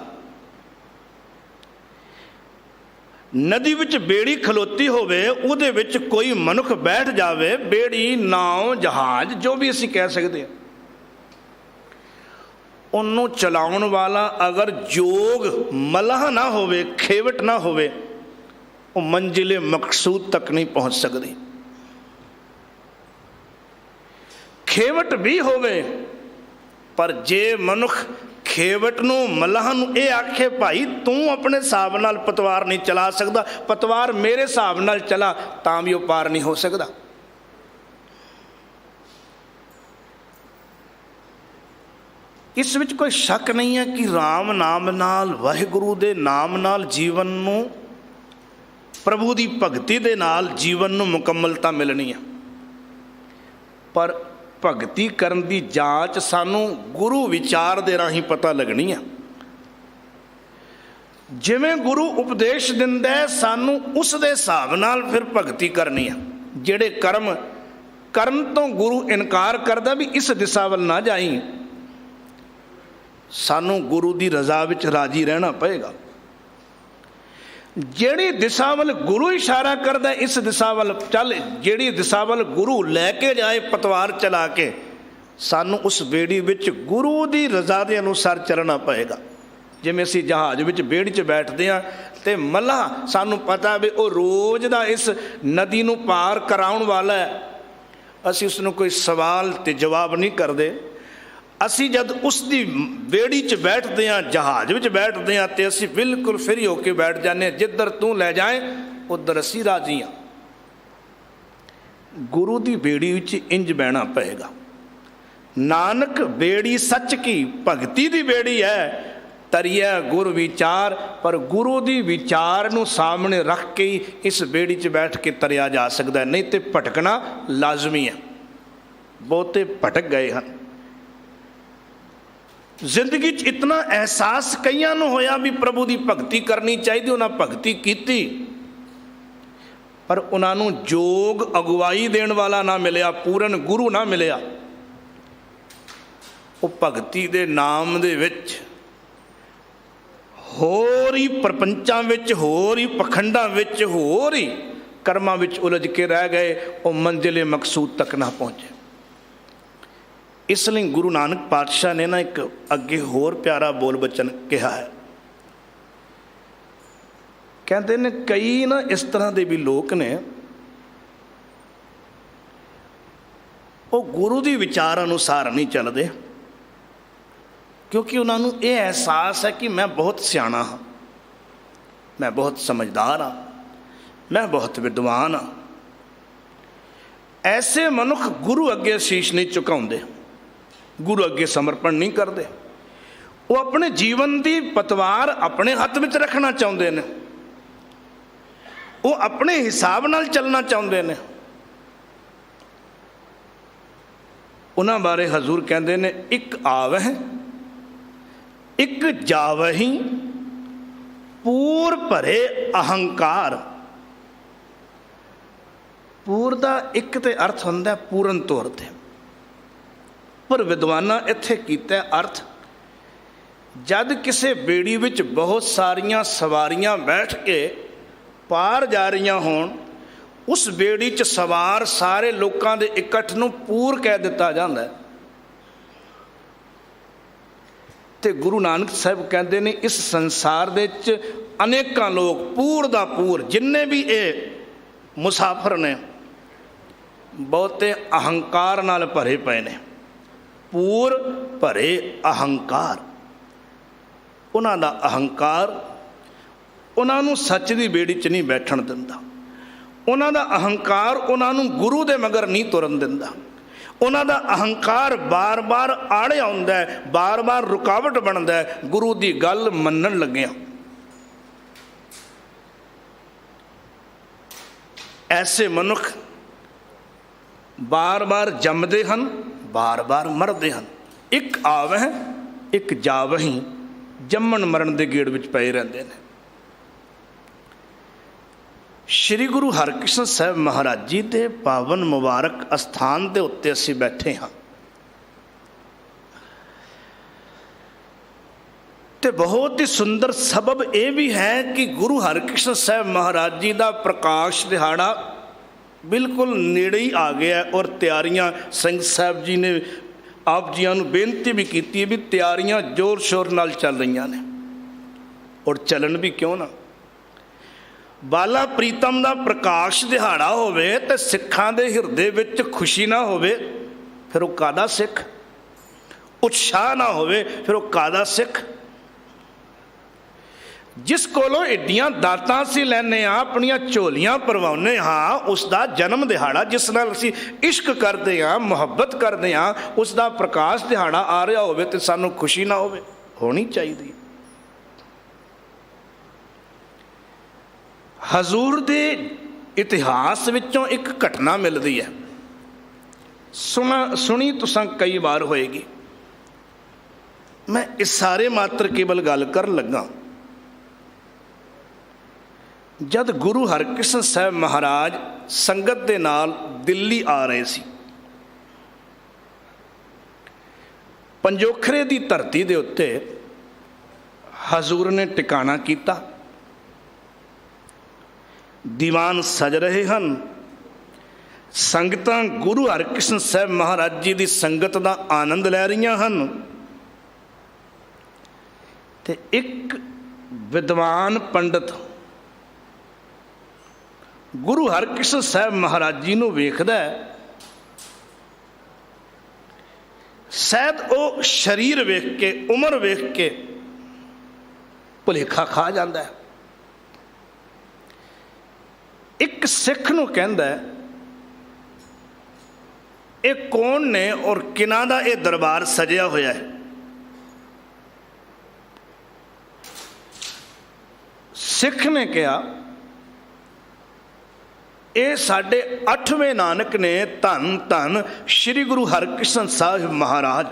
ਨਦੀ ਵਿੱਚ ਬੇੜੀ ਖਲੋਤੀ ਹੋਵੇ, ਉਹਦੇ ਵਿੱਚ ਕੋਈ ਮਨੁੱਖ ਬੈਠ ਜਾਵੇ, ਬੇੜੀ, ਨਾਉ, ਜਹਾਜ਼, ਜੋ ਵੀ ਅਸੀਂ ਕਹਿ ਸਕਦੇ ਹਾਂ, ਉਹਨੂੰ ਚਲਾਉਣ ਵਾਲਾ ਅਗਰ ਯੋਗ ਮਲਾਹ ਨਾ ਹੋਵੇ, ਖੇਵਟ ਨਾ ਹੋਵੇ, ਉਹ ਮੰਜ਼ਿਲੇ ਮਕਸੂਦ ਤੱਕ ਨਹੀਂ ਪਹੁੰਚ ਸਕਦੀ। ਖੇਵਟ ਵੀ ਹੋਵੇ, ਪਰ ਜੇ ਮਨੁੱਖ ਖੇਵਟ ਨੂੰ, ਮਲਾਹ ਨੂੰ ਇਹ ਆਖੇ ਭਾਈ ਤੂੰ ਆਪਣੇ ਹਿਸਾਬ ਨਾਲ ਪਤਵਾਰ ਨਹੀਂ ਚਲਾ ਸਕਦਾ, ਪਤਵਾਰ ਮੇਰੇ ਹਿਸਾਬ ਨਾਲ ਚਲਾ, ਤਾਂ ਵੀ ਉਹ ਪਾਰ ਨਹੀਂ ਹੋ ਸਕਦਾ। ਇਸ ਵਿੱਚ ਕੋਈ ਸ਼ੱਕ ਨਹੀਂ ਹੈ ਕਿ ਰਾਮ ਨਾਮ ਨਾਲ, ਵਾਹਿਗੁਰੂ ਦੇ ਨਾਮ ਨਾਲ ਜੀਵਨ ਨੂੰ, ਪ੍ਰਭੂ ਦੀ ਭਗਤੀ ਦੇ ਨਾਲ ਜੀਵਨ ਨੂੰ ਮੁਕੰਮਲਤਾ ਮਿਲਣੀ ਹੈ। ਪਰ ਭਗਤੀ ਕਰਨ ਦੀ ਜਾਂਚ ਸਾਨੂੰ ਗੁਰੂ ਵਿਚਾਰ ਦੇ ਰਾਹੀਂ ਪਤਾ ਲੱਗਣੀ ਹੈ। ਜਿਵੇਂ ਗੁਰੂ ਉਪਦੇਸ਼ ਦਿੰਦਾ ਹੈ, ਸਾਨੂੰ ਉਸ ਦੇ ਹਿਸਾਬ ਨਾਲ ਫਿਰ ਭਗਤੀ ਕਰਨੀ ਹੈ। ਜਿਹੜੇ ਕਰਮ ਕਰਨ ਤੋਂ ਗੁਰੂ ਇਨਕਾਰ ਕਰਦਾ ਵੀ ਇਸ ਦਿਸ਼ਾ ਵੱਲ ਨਾ ਜਾਈਂ, ਸਾਨੂੰ ਗੁਰੂ ਦੀ ਰਜ਼ਾ ਵਿੱਚ ਰਾਜੀ ਰਹਿਣਾ ਪਏਗਾ। ਜਿਹੜੀ ਦਿਸ਼ਾ ਵੱਲ ਗੁਰੂ ਇਸ਼ਾਰਾ ਕਰਦਾ, ਇਸ ਦਿਸ਼ਾ ਵੱਲ ਚੱਲ, ਜਿਹੜੀ ਦਿਸ਼ਾ ਵੱਲ ਗੁਰੂ ਲੈ ਕੇ ਜਾਏ ਪਤਵਾਰ ਚਲਾ ਕੇ, ਸਾਨੂੰ ਉਸ ਬੇੜੀ ਵਿੱਚ ਗੁਰੂ ਦੀ ਰਜ਼ਾ ਦੇ ਅਨੁਸਾਰ ਚੱਲਣਾ ਪਏਗਾ। ਜਿਵੇਂ ਅਸੀਂ ਜਹਾਜ਼ ਵਿੱਚ ਬੇੜੀ 'ਚ ਬੈਠਦੇ ਹਾਂ ਅਤੇ ਮੱਲਾਹ, ਸਾਨੂੰ ਪਤਾ ਵੀ ਉਹ ਰੋਜ਼ ਦਾ ਇਸ ਨਦੀ ਨੂੰ ਪਾਰ ਕਰਾਉਣ ਵਾਲਾ ਹੈ, ਅਸੀਂ ਉਸ ਨੂੰ ਕੋਈ ਸਵਾਲ ਅਤੇ ਜਵਾਬ ਨਹੀਂ ਕਰਦੇ। ਅਸੀਂ ਜਦ ਉਸ ਦੀ ਬੇੜੀ 'ਚ ਬੈਠਦੇ ਹਾਂ, ਜਹਾਜ਼ ਵਿੱਚ ਬੈਠਦੇ ਹਾਂ, ਅਤੇ ਅਸੀਂ ਬਿਲਕੁਲ ਫਰੀ ਹੋ ਕੇ ਬੈਠ ਜਾਂਦੇ ਹਾਂ, ਜਿੱਧਰ ਤੂੰ ਲੈ ਜਾਏ ਉੱਧਰ ਅਸੀਂ ਰਾਜ਼ੀ ਹਾਂ। ਗੁਰੂ ਦੀ ਬੇੜੀ ਵਿੱਚ ਇੰਜ ਬਹਿਣਾ ਪਏਗਾ। ਨਾਨਕ ਬੇੜੀ ਸੱਚ ਕੀ, ਭਗਤੀ ਦੀ ਬੇੜੀ ਹੈ, ਤਰੀਆ ਗੁਰ ਵਿਚਾਰ, ਪਰ ਗੁਰੂ ਦੀ ਵਿਚਾਰ ਨੂੰ ਸਾਹਮਣੇ ਰੱਖ ਕੇ ਹੀ ਇਸ ਬੇੜੀ 'ਚ ਬੈਠ ਕੇ ਤਰਿਆ ਜਾ ਸਕਦਾ, ਨਹੀਂ ਤੇ ਭਟਕਣਾ ਲਾਜ਼ਮੀ ਹੈ। ਬਹੁਤੇ ਭਟਕ ਗਏ ਹਨ। ਜ਼ਿੰਦਗੀ 'ਚ ਇਤਨਾ ਅਹਿਸਾਸ ਕਈਆਂ ਨੂੰ ਹੋਇਆ ਵੀ ਪ੍ਰਭੂ ਦੀ ਭਗਤੀ ਕਰਨੀ ਚਾਹੀਦੀ, ਉਹਨਾਂ ਭਗਤੀ ਕੀਤੀ, ਪਰ ਉਹਨਾਂ ਨੂੰ ਯੋਗ ਅਗਵਾਈ ਦੇਣ ਵਾਲਾ ਨਾ ਮਿਲਿਆ, ਪੂਰਨ ਗੁਰੂ ਨਾ ਮਿਲਿਆ। ਉਹ ਭਗਤੀ ਦੇ ਨਾਮ ਦੇ ਵਿੱਚ ਹੋਰ ਹੀ ਪ੍ਰਪੰਚਾਂ ਵਿੱਚ, ਹੋਰ ਹੀ ਪਖੰਡਾਂ ਵਿੱਚ, ਹੋਰ ਹੀ ਕਰਮਾਂ ਵਿੱਚ ਉਲਝ ਕੇ ਰਹਿ ਗਏ, ਉਹ ਮੰਜ਼ਿਲੇ ਮਕਸੂਦ ਤੱਕ ਨਾ ਪਹੁੰਚੇ। ਇਸ ਲਈ ਗੁਰੂ ਨਾਨਕ ਪਾਤਸ਼ਾਹ ਨੇ ਨਾ ਇੱਕ ਅੱਗੇ ਹੋਰ ਪਿਆਰਾ ਬੋਲ ਬਚਨ ਕਿਹਾ ਹੈ। ਕਹਿੰਦੇ ਨੇ ਕਈ ਨਾ ਇਸ ਤਰ੍ਹਾਂ ਦੇ ਵੀ ਲੋਕ ਨੇ, ਉਹ ਗੁਰੂ ਦੀ ਵਿਚਾਰ ਅਨੁਸਾਰ ਨਹੀਂ ਚੱਲਦੇ, ਕਿਉਂਕਿ ਉਹਨਾਂ ਨੂੰ ਇਹ ਅਹਿਸਾਸ ਹੈ ਕਿ ਮੈਂ ਬਹੁਤ ਸਿਆਣਾ ਹਾਂ, ਮੈਂ ਬਹੁਤ ਸਮਝਦਾਰ ਹਾਂ, ਮੈਂ ਬਹੁਤ ਵਿਦਵਾਨ ਹਾਂ। ਐਸੇ ਮਨੁੱਖ ਗੁਰੂ ਅੱਗੇ ਸ਼ੀਸ਼ ਨਹੀਂ ਝੁਕਾਉਂਦੇ, ਗੁਰੂ ਅੱਗੇ ਸਮਰਪਣ ਨਹੀਂ ਕਰਦੇ। ਉਹ ਆਪਣੇ ਜੀਵਨ ਦੀ ਪਤਵਾਰ ਆਪਣੇ ਹੱਥ ਵਿੱਚ ਰੱਖਣਾ ਚਾਹੁੰਦੇ ਨੇ, ਉਹ ਆਪਣੇ ਹਿਸਾਬ ਨਾਲ ਚੱਲਣਾ ਚਾਹੁੰਦੇ ਨੇ। ਉਹਨਾਂ ਬਾਰੇ ਹਜ਼ੂਰ ਕਹਿੰਦੇ ਨੇ, ਇੱਕ ਆਵਹਿ ਇੱਕ ਜਾਵਹਿ ਪੂਰ ਭਰੇ ਅਹੰਕਾਰ। ਪੂਰ ਦਾ ਇੱਕ ਤੇ ਅਰਥ ਹੁੰਦਾ ਪੂਰਨ ਤੌਰ 'ਤੇ, ਪਰ ਵਿਦਵਾਨਾਂ ਇੱਥੇ ਕੀਤਾ ਅਰਥ, ਜਦ ਕਿਸੇ ਬੇੜੀ ਵਿੱਚ ਬਹੁਤ ਸਾਰੀਆਂ ਸਵਾਰੀਆਂ ਬੈਠ ਕੇ ਪਾਰ ਜਾ ਰਹੀਆਂ ਹੋਣ, ਉਸ ਬੇੜੀ 'ਚ ਸਵਾਰ ਸਾਰੇ ਲੋਕਾਂ ਦੇ ਇਕੱਠ ਨੂੰ ਪੂਰ ਕਹਿ ਦਿੱਤਾ ਜਾਂਦਾ ਹੈ। ਤੇ ਗੁਰੂ ਨਾਨਕ ਸਾਹਿਬ ਕਹਿੰਦੇ ਨੇ, ਇਸ ਸੰਸਾਰ ਦੇ ਵਿੱਚ ਅਨੇਕਾਂ ਲੋਕ, ਪੂਰ ਦਾ ਪੂਰ, ਜਿੰਨੇ ਵੀ ਇਹ ਮੁਸਾਫਰ ਨੇ, ਬਹੁਤੇ ਅਹੰਕਾਰ ਨਾਲ ਭਰੇ ਪਏ ਨੇ। ਪੂਰ ਭਰੇ ਅਹੰਕਾਰ, ਉਹਨਾਂ ਦਾ ਅਹੰਕਾਰ ਉਹਨਾਂ ਨੂੰ ਸੱਚ ਦੀ ਬੇੜੀ 'ਚ ਨਹੀਂ ਬੈਠਣ ਦਿੰਦਾ। ਉਹਨਾਂ ਦਾ ਅਹੰਕਾਰ ਉਹਨਾਂ ਨੂੰ ਗੁਰੂ ਦੇ ਮਗਰ ਨਹੀਂ ਤੁਰਨ ਦਿੰਦਾ। ਉਹਨਾਂ ਦਾ ਅਹੰਕਾਰ ਬਾਰ-ਬਾਰ ਆੜੇ ਆਉਂਦਾ, ਬਾਰ-ਬਾਰ ਰੁਕਾਵਟ ਬਣਦਾ ਗੁਰੂ ਦੀ ਗੱਲ ਮੰਨਣ ਲੱਗਿਆ। ਐਸੇ ਮਨੁੱਖ ਬਾਰ-ਬਾਰ ਜੰਮਦੇ ਹਨ, ਬਾਰ-ਬਾਰ ਮਰਦੇ ਹਨ। ਇੱਕ ਆਵਹਿ ਇੱਕ ਜਾਵਹਿ, ਜੰਮਣ ਮਰਨ ਦੇ ਗੇੜ ਵਿੱਚ ਪਏ ਰਹਿੰਦੇ ਨੇ। ਸ਼੍ਰੀ ਗੁਰੂ ਹਰਿਕ੍ਰਿਸ਼ਨ ਸਾਹਿਬ ਮਹਾਰਾਜ ਜੀ ਦੇ ਪਾਵਨ ਮੁਬਾਰਕ ਅਸਥਾਨ ਦੇ ਉੱਤੇ ਅਸੀਂ ਬੈਠੇ ਹਾਂ ਤੇ ਬਹੁਤ ਹੀ ਸੁੰਦਰ ਸਬਬ ਇਹ ਵੀ ਹੈ ਕਿ ਗੁਰੂ ਹਰਿਕ੍ਰਿਸ਼ਨ ਸਾਹਿਬ ਮਹਾਰਾਜ ਜੀ ਦਾ ਪ੍ਰਕਾਸ਼ ਦਿਹਾੜਾ ਬਿਲਕੁਲ ਨੇੜੇ ਹੀ ਆ ਗਿਆ ਔਰ ਤਿਆਰੀਆਂ ਸਿੰਘ ਸਾਹਿਬ ਜੀ ਨੇ ਆਪ ਜੀਆਂ ਨੂੰ ਬੇਨਤੀ ਵੀ ਕੀਤੀ ਹੈ ਵੀ ਤਿਆਰੀਆਂ ਜ਼ੋਰ ਸ਼ੋਰ ਨਾਲ ਚੱਲ ਰਹੀਆਂ ਨੇ ਔਰ ਚੱਲਣ ਵੀ ਕਿਉਂ ਨਾ। ਬਾਲਾ ਪ੍ਰੀਤਮ ਦਾ ਪ੍ਰਕਾਸ਼ ਦਿਹਾੜਾ ਹੋਵੇ ਤੇ ਸਿੱਖਾਂ ਦੇ ਹਿਰਦੇ ਵਿੱਚ ਖੁਸ਼ੀ ਨਾ ਹੋਵੇ ਫਿਰ ਉਹ ਕਾਹਦਾ ਸਿੱਖ, ਉਤਸ਼ਾਹ ਨਾ ਹੋਵੇ ਫਿਰ ਉਹ ਕਾਹਦਾ ਸਿੱਖ। ਜਿਸ ਕੋਲੋਂ ਏਡੀਆਂ ਦਾਤਾਂ ਅਸੀਂ ਲੈਂਦੇ ਹਾਂ, ਆਪਣੀਆਂ ਝੋਲੀਆਂ ਭਰਵਾਉਂਦੇ ਹਾਂ, ਉਸ ਦਾ ਜਨਮ ਦਿਹਾੜਾ, ਜਿਸ ਨਾਲ ਅਸੀਂ ਇਸ਼ਕ ਕਰਦੇ ਹਾਂ, ਮੁਹੱਬਤ ਕਰਦੇ ਹਾਂ, ਉਸ ਦਾ ਪ੍ਰਕਾਸ਼ ਦਿਹਾੜਾ ਆ ਰਿਹਾ ਹੋਵੇ ਤੇ ਸਾਨੂੰ ਖੁਸ਼ੀ ਨਾ ਹੋਵੇ? ਹੋਣੀ ਚਾਹੀਦੀ। ਹਜ਼ੂਰ ਦੇ ਇਤਿਹਾਸ ਵਿੱਚੋਂ ਇੱਕ ਘਟਨਾ ਮਿਲਦੀ ਹੈ, ਸੁਣੀ ਤੁਸੀਂ ਕਈ ਵਾਰ ਹੋਏਗੀ। ਮੈਂ ਇਸ ਸਾਰੇ ਮਾਤਰ ਕੇਵਲ ਗੱਲ ਕਰਨ ਲੱਗਾ। ਜਦ ਗੁਰੂ ਹਰਿਕ੍ਰਿਸ਼ਨ ਸਾਹਿਬ ਮਹਾਰਾਜ ਸੰਗਤ ਦੇ ਨਾਲ ਦਿੱਲੀ ਆ ਰਹੇ ਸੀ, ਪੰਜੋਖਰੇ ਦੀ ਧਰਤੀ ਦੇ ਉੱਤੇ ਹਜ਼ੂਰ ਨੇ ਟਿਕਾਣਾ ਕੀਤਾ। ਦੀਵਾਨ ਸਜ ਰਹੇ ਹਨ, ਸੰਗਤਾਂ ਗੁਰੂ ਹਰਿਕ੍ਰਿਸ਼ਨ ਸਾਹਿਬ ਮਹਾਰਾਜ ਜੀ ਦੀ ਸੰਗਤ ਦਾ ਆਨੰਦ ਲੈ ਰਹੀਆਂ ਹਨ ਤੇ ਇੱਕ ਵਿਦਵਾਨ ਪੰਡਤ ਗੁਰੂ ਹਰਿਕ੍ਰਿਸ਼ਨ ਸਾਹਿਬ ਮਹਾਰਾਜ ਜੀ ਨੂੰ ਵੇਖਦਾ ਹੈ। ਸ਼ਾਇਦ ਉਹ ਸਰੀਰ ਵੇਖ ਕੇ, ਉਮਰ ਵੇਖ ਕੇ ਭੁਲੇਖਾ ਖਾ ਜਾਂਦਾ ਹੈ। ਇੱਕ ਸਿੱਖ ਨੂੰ ਕਹਿੰਦਾ, ਇਹ ਕੌਣ ਨੇ ਔਰ ਕਿਹਨਾਂ ਦਾ ਇਹ ਦਰਬਾਰ ਸਜਿਆ ਹੋਇਆ ਹੈ? ਸਿੱਖ ਨੇ ਕਿਹਾ, ਇਹ ਸਾਡੇ 8ਵੇਂ ਨਾਨਕ ਨੇ, ਧੰਨ ਧੰਨ ਸ਼੍ਰੀ ਗੁਰੂ ਹਰਿਕ੍ਰਿਸ਼ਨ ਸਾਹਿਬ ਮਹਾਰਾਜ।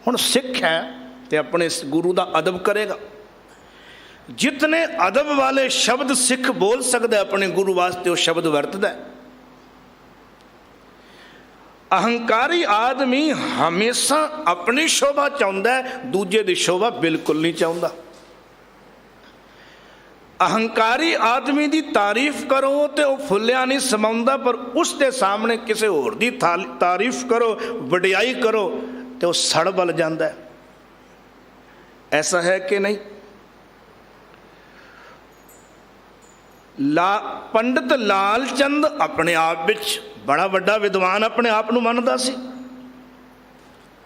ਹੁਣ ਸਿੱਖ ਹੈ ਤੇ ਆਪਣੇ ਗੁਰੂ ਦਾ ਅਦਬ ਕਰੇਗਾ। ਜਿਤਨੇ ਅਦਬ ਵਾਲੇ ਸ਼ਬਦ ਸਿੱਖ ਬੋਲ ਸਕਦਾ ਆਪਣੇ ਗੁਰੂ ਵਾਸਤੇ ਉਹ ਸ਼ਬਦ ਵਰਤਦਾ। ਅਹੰਕਾਰੀ ਆਦਮੀ ਹਮੇਸ਼ਾ ਆਪਣੀ ਸ਼ੋਭਾ ਚਾਹੁੰਦਾ, ਦੂਜੇ ਦੀ ਸ਼ੋਭਾ ਬਿਲਕੁਲ ਨਹੀਂ ਚਾਹੁੰਦਾ। ਅਹੰਕਾਰੀ ਆਦਮੀ ਦੀ ਤਾਰੀਫ ਕਰੋ ਤੇ ਉਹ ਫੁੱਲਿਆ ਨਹੀਂ ਸਮਾਉਂਦਾ, ਪਰ ਉਸ ਦੇ ਸਾਹਮਣੇ ਕਿਸੇ ਹੋਰ ਦੀ ਤਾਰੀਫ ਕਰੋ, ਵਡਿਆਈ ਕਰੋ ਤੇ ਉਹ ਸੜ ਬਲ ਜਾਂਦਾ ਹੈ। ਐਸਾ ਹੈ ਕਿ ਨਹੀਂ? ਪੰਡਤ ਲਾਲ ਚੰਦ ਆਪਣੇ ਆਪ ਵਿੱਚ ਬੜਾ ਵੱਡਾ ਵਿਦਵਾਨ ਆਪਣੇ ਆਪ ਨੂੰ ਮੰਨਦਾ ਸੀ।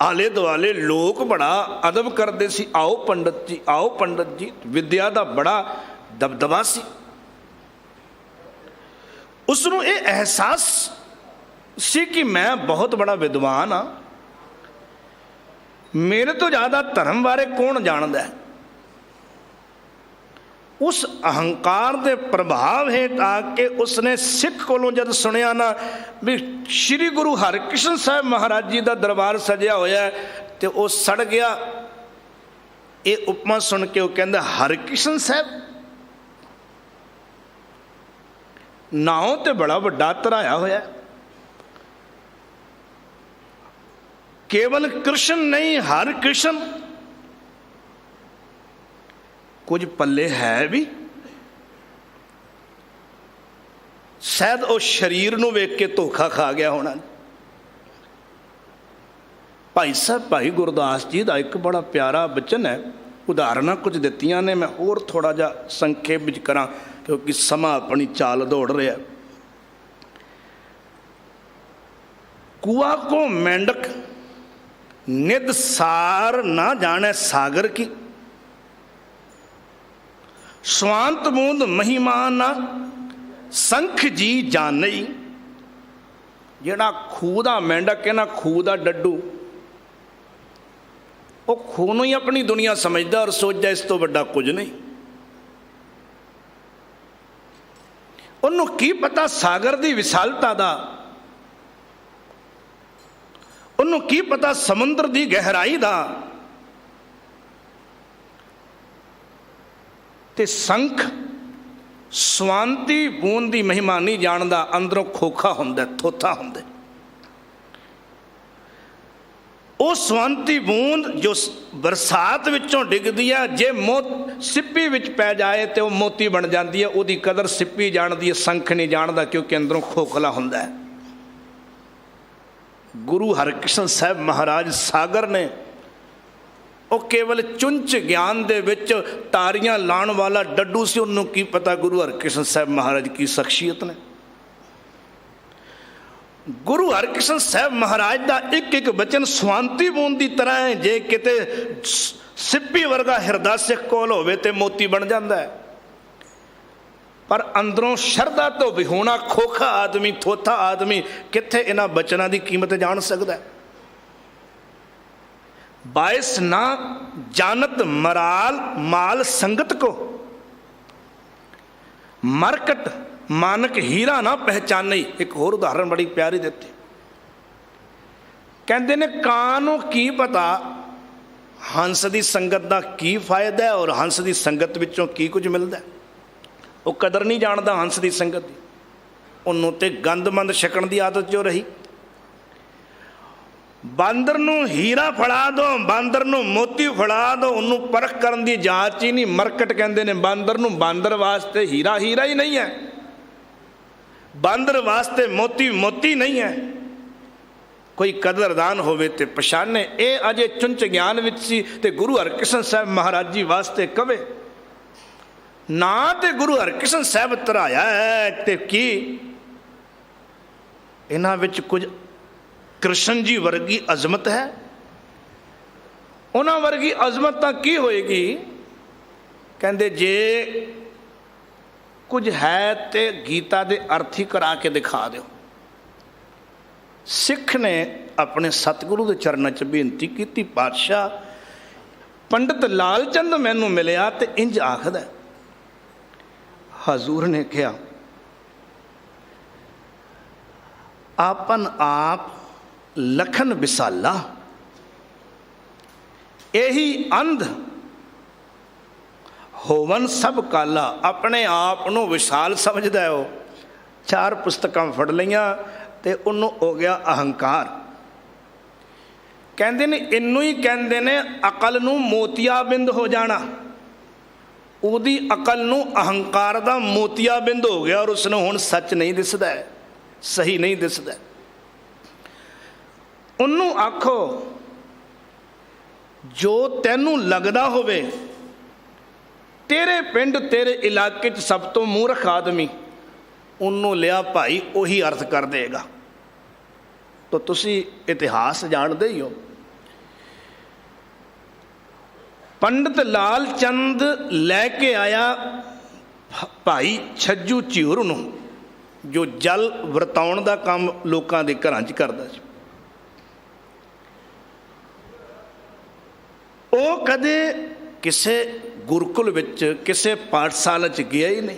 ਆਲੇ ਦੁਆਲੇ ਲੋਕ ਬੜਾ ਅਦਬ ਕਰਦੇ ਸੀ, ਆਓ ਪੰਡਤ ਜੀ, ਆਓ ਪੰਡਤ ਜੀ। ਵਿਦਿਆ ਦਾ ਬੜਾ ਦਬਦਬਾ ਸੀ। ਉਸ ਨੂੰ ਇਹ ਅਹਿਸਾਸ ਸੀ ਕਿ ਮੈਂ ਬਹੁਤ ਬੜਾ ਵਿਦਵਾਨ ਹਾਂ, ਮੇਰੇ ਤੋਂ ਜ਼ਿਆਦਾ ਧਰਮ ਬਾਰੇ ਕੌਣ ਜਾਣਦਾ ਹੈ। ਉਸ ਅਹੰਕਾਰ ਦੇ ਪ੍ਰਭਾਵ ਹੇਠ ਆ ਕੇ ਉਸਨੇ ਸਿੱਖ ਕੋਲੋਂ ਜਦ ਸੁਣਿਆ ਨਾ ਵੀ ਸ਼੍ਰੀ ਗੁਰੂ ਹਰਿਕ੍ਰਿਸ਼ਨ ਸਾਹਿਬ ਮਹਾਰਾਜ ਜੀ ਦਾ ਦਰਬਾਰ ਸਜਿਆ ਹੋਇਆ ਤੇ ਉਹ ਸੜ ਗਿਆ। ਇਹ ਉਪਮਾ ਸੁਣ ਕੇ ਉਹ ਕਹਿੰਦਾ, ਹਰਿਕ੍ਰਿਸ਼ਨ ਸਾਹਿਬ ਨਾਉ ਤੇ ਬੜਾ ਵੱਡਾ ਧਰਾਇਆ ਹੋਇਆ, ਕੇਵਲ ਕ੍ਰਿਸ਼ਨ ਨਹੀਂ, ਹਰਿ ਕ੍ਰਿਸ਼ਨ। ਕੁਝ ਪੱਲੇ ਹੈ ਵੀ। ਸ਼ਾਇਦ ਉਹ ਸਰੀਰ ਨੂੰ ਵੇਖ ਕੇ ਧੋਖਾ ਖਾ ਗਿਆ ਹੋਣਾ। ਭਾਈ ਸਾਹਿਬ ਭਾਈ ਗੁਰਦਾਸ ਜੀ ਦਾ ਇੱਕ ਬੜਾ ਪਿਆਰਾ ਬਚਨ ਹੈ, ਉਦਾਹਰਨਾਂ ਕੁਝ ਦਿੱਤੀਆਂ ਨੇ, ਮੈਂ ਹੋਰ ਥੋੜਾ ਜਿਹਾ ਸੰਖੇਪ ਵਿੱਚ ਕਰਾਂ ਕਿਉਂਕਿ ਸਮਾਂ ਆਪਣੀ ਚਾਲ ਦੌੜ ਰਿਹਾ। ਕੁਆ ਕੋ ਮੈਂਡਕ ਨਿਦ ਸਾਰ ਨਾ ਜਾਣੇ ਸਾਗਰ ਕੀ, ਸਵਾਂਤ ਬੂੰਦ ਮਹਿਮਾ ਨਾ ਸੰਖ ਜੀ ਜਾਨਈ। ਜਿਹੜਾ ਖੂਹ ਦਾ ਮੈਂਡਕ ਹੈ ਨਾ, ਖੂਹ ਦਾ ਡੱਡੂ, ਉਹ ਖੂਹ ਨੂੰ ਹੀ ਆਪਣੀ ਦੁਨੀਆ ਸਮਝਦਾ ਔਰ ਸੋਚਦਾ ਇਸ ਤੋਂ ਵੱਡਾ ਕੁਝ ਨਹੀਂ। ਉਹਨੂੰ ਕੀ ਪਤਾ ਸਾਗਰ ਦੀ ਵਿਸ਼ਾਲਤਾ ਦਾ, ਉਹਨੂੰ ਕੀ ਪਤਾ ਸਮੁੰਦਰ ਦੀ ਗਹਿਰਾਈ ਦਾ। ਤੇ ਸੰਖ ਸਵਾਂਤੀ ਬੂੰਦ ਦੀ ਮਹਿਮਾ ਨਹੀਂ ਜਾਣਦਾ, ਅੰਦਰੋਂ ਖੋਖਾ ਹੁੰਦਾ, ਥੋਥਾ ਹੁੰਦਾ। ਉਹ ਸਵਾਂਤੀ ਬੂੰਦ ਜੋ ਬਰਸਾਤ ਵਿੱਚੋਂ ਡਿੱਗਦੀ ਹੈ, ਜੇ ਸਿੱਪੀ ਵਿੱਚ ਪੈ ਜਾਏ ਤੇ ਉਹ ਮੋਤੀ ਬਣ ਜਾਂਦੀ ਹੈ। ਉਹਦੀ ਕਦਰ ਸਿੱਪੀ ਜਾਣਦੀ ਹੈ, ਸੰਖ ਨਹੀਂ ਜਾਣਦਾ, ਕਿਉਂਕਿ ਅੰਦਰੋਂ ਖੋਖਲਾ ਹੁੰਦਾ ਹੈ। ਗੁਰੂ ਹਰਿਕ੍ਰਿਸ਼ਨ ਸਾਹਿਬ ਮਹਾਰਾਜ ਸਾਗਰ ਨੇ, ਉਹ ਕੇਵਲ ਚੁੰਚ ਗਿਆਨ ਦੇ ਵਿੱਚ ਤਾਰੀਆਂ ਲਾਉਣ ਵਾਲਾ ਡੱਡੂ ਸੀ। ਉਹਨੂੰ ਕੀ ਪਤਾ ਗੁਰੂ ਹਰਿਕ੍ਰਿਸ਼ਨ ਸਾਹਿਬ ਮਹਾਰਾਜ ਕੀ ਸ਼ਖਸੀਅਤ ਨੇ। ਗੁਰੂ ਹਰਿਕ੍ਰਿਸ਼ਨ ਸਾਹਿਬ ਮਹਾਰਾਜ ਦਾ ਇੱਕ ਇੱਕ ਬਚਨ ਸਵਾਂਤੀ ਬੂੰਦ ਦੀ ਤਰ੍ਹਾਂ ਹੈ। ਜੇ ਕਿਤੇ ਸਿੱਪੀ ਵਰਗਾ ਹਿਰਦਾ ਸਿੱਖ ਕੋਲ ਹੋਵੇ ਤੇ ਮੋਤੀ ਬਣ ਜਾਂਦਾ ਹੈ, ਪਰ ਅੰਦਰੋਂ ਸ਼ਰਧਾ ਤੋਂ ਵਿਹੂਣਾ ਖੋਖਾ ਆਦਮੀ, ਥੋਥਾ ਆਦਮੀ ਕਿੱਥੇ ਇਹਨਾਂ ਬਚਨਾਂ ਦੀ ਕੀਮਤ ਜਾਣ ਸਕਦਾ। ਬਾਇਸ ਨਾ ਜਾਨਤ ਮਰਾਲ ਮਾਲ ਸੰਗਤ ਕੋ, ਮਰਕਟ ਮਾਨਕ ਹੀਰਾ ਨਾ ਪਹਿਚਾਨੀ। ਇੱਕ ਹੋਰ ਉਦਾਹਰਨ ਬੜੀ ਪਿਆਰੀ ਦਿੱਤੀ। ਕਹਿੰਦੇ ਨੇ ਕਾਂ ਨੂੰ ਕੀ ਪਤਾ ਹੰਸ ਦੀ ਸੰਗਤ ਦਾ ਕੀ ਫਾਇਦਾ ਹੈ ਔਰ ਹੰਸ ਦੀ ਸੰਗਤ ਵਿੱਚੋਂ ਕੀ ਕੁਝ ਮਿਲਦਾ। ਉਹ ਕਦਰ ਨਹੀਂ ਜਾਣਦਾ ਹੰਸ ਦੀ ਸੰਗਤ ਦੀ। ਉਹਨੂੰ ਤੇ ਗੰਦਮੰਦ ਛਕਣ ਦੀ ਆਦਤ ਜੋ ਰਹੀ। ਬਾਂਦਰ ਨੂੰ ਹੀਰਾ ਫੜਾ ਦੋ, ਬਾਂਦਰ ਨੂੰ ਮੋਤੀ ਫੜਾ ਦੋ, ਉਹਨੂੰ ਪਰਖ ਕਰਨ ਦੀ ਜਾਂਚ ਹੀ ਨਹੀਂ। ਮਰਕਟ ਕਹਿੰਦੇ ਨੇ ਬਾਂਦਰ ਨੂੰ। ਬਾਂਦਰ ਵਾਸਤੇ ਹੀਰਾ ਹੀਰਾ ਹੀ ਨਹੀਂ ਹੈ, ਬਾਂਦਰ ਵਾਸਤੇ ਮੋਤੀ ਮੋਤੀ ਨਹੀਂ ਹੈ। ਕੋਈ ਕਦਰਦਾਨ ਹੋਵੇ ਤੇ ਪਛਾਣੇ। ਇਹ ਅਜੇ ਚੁੰਚ ਗਿਆਨ ਵਿੱਚ ਸੀ ਤੇ ਗੁਰੂ ਹਰਿਕ੍ਰਿਸ਼ਨ ਸਾਹਿਬ ਮਹਾਰਾਜ ਜੀ ਵਾਸਤੇ ਕਵੇ ਨਾ ਤੇ ਗੁਰੂ ਹਰਿਕ੍ਰਿਸ਼ਨ ਸਾਹਿਬ ਧਰਾਇਆ ਹੈ ਤੇ ਕੀ ਇਹਨਾਂ ਵਿੱਚ ਕੁਝ ਕ੍ਰਿਸ਼ਨ ਜੀ ਵਰਗੀ ਅਜ਼ਮਤ ਹੈ। ਉਹਨਾਂ ਵਰਗੀ ਅਜ਼ਮਤ ਤਾਂ ਕੀ ਹੋਏਗੀ। ਕਹਿੰਦੇ ਜੇ ਕੁਝ ਹੈ ਤੇ ਗੀਤਾ ਦੇ ਅਰਥ ਹੀ ਕਰਾ ਕੇ ਦਿਖਾ ਦਿਓ। ਸਿੱਖ ਨੇ ਆਪਣੇ ਸਤਿਗੁਰੂ ਦੇ ਚਰਨਾਂ 'ਚ ਬੇਨਤੀ ਕੀਤੀ, ਪਾਤਸ਼ਾਹ ਪੰਡਤ ਲਾਲ ਚੰਦ ਮੈਨੂੰ ਮਿਲਿਆ ਤੇ ਇੰਜ ਆਖਦਾ। ਹਜ਼ੂਰ ਨੇ ਕਿਹਾ ਆਪਨ ਆਪ ਲਖਨ ਵਿਸਾਲਾ, ਇਹੀ ਅੰਧ ਹੋਵਨ ਸਭ ਕਾਲਾ। ਆਪਣੇ ਆਪ ਨੂੰ ਵਿਸ਼ਾਲ ਸਮਝਦਾ ਹੈ। ਉਹ 4 ਪੁਸਤਕਾਂ ਫੜ ਲਈਆਂ ਤੇ ਉਹਨੂੰ ਹੋ ਗਿਆ ਅਹੰਕਾਰ। ਕਹਿੰਦੇ ਨੇ ਇਹਨੂੰ ਹੀ ਕਹਿੰਦੇ ਨੇ ਅਕਲ ਨੂੰ ਮੋਤੀਆਬਿੰਦ ਹੋ ਜਾਣਾ। ਉਹਦੀ ਅਕਲ ਨੂੰ ਅਹੰਕਾਰ ਦਾ ਮੋਤੀਆਬਿੰਦ ਹੋ ਗਿਆ ਔਰ ਉਸਨੂੰ ਹੁਣ ਸੱਚ ਨਹੀਂ ਦਿਸਦਾ, ਸਹੀ ਨਹੀਂ ਦਿਸਦਾ। ਉਹਨੂੰ ਆਖੋ ਜੋ ਤੈਨੂੰ ਲੱਗਦਾ ਹੋਵੇ ਤੇਰੇ ਪਿੰਡ ਤੇਰੇ ਇਲਾਕੇ 'ਚ ਸਭ ਤੋਂ ਮੂਰਖ ਆਦਮੀ, ਉਹਨੂੰ ਲਿਆ ਭਾਈ, ਉਹੀ ਅਰਥ ਕਰ ਦੇਗਾ। ਤਾਂ ਤੁਸੀਂ ਇਤਿਹਾਸ ਜਾਣਦੇ ਹੀ ਹੋ। ਪੰਡਤ ਲਾਲ ਚੰਦ ਲੈ ਕੇ ਆਇਆ ਭਾਈ ਛੱਜੂ ਝਿਉਰ ਨੂੰ, ਜੋ ਜਲ ਵਰਤਾਉਣ ਦਾ ਕੰਮ ਲੋਕਾਂ ਦੇ ਘਰਾਂ 'ਚ ਕਰਦਾ ਸੀ। ਉਹ ਕਦੇ ਕਿਸੇ ਗੁਰਕੁਲ ਵਿੱਚ ਕਿਸੇ ਪਾਠਸ਼ਾਲਾ 'ਚ ਗਿਆ ਹੀ ਨਹੀਂ।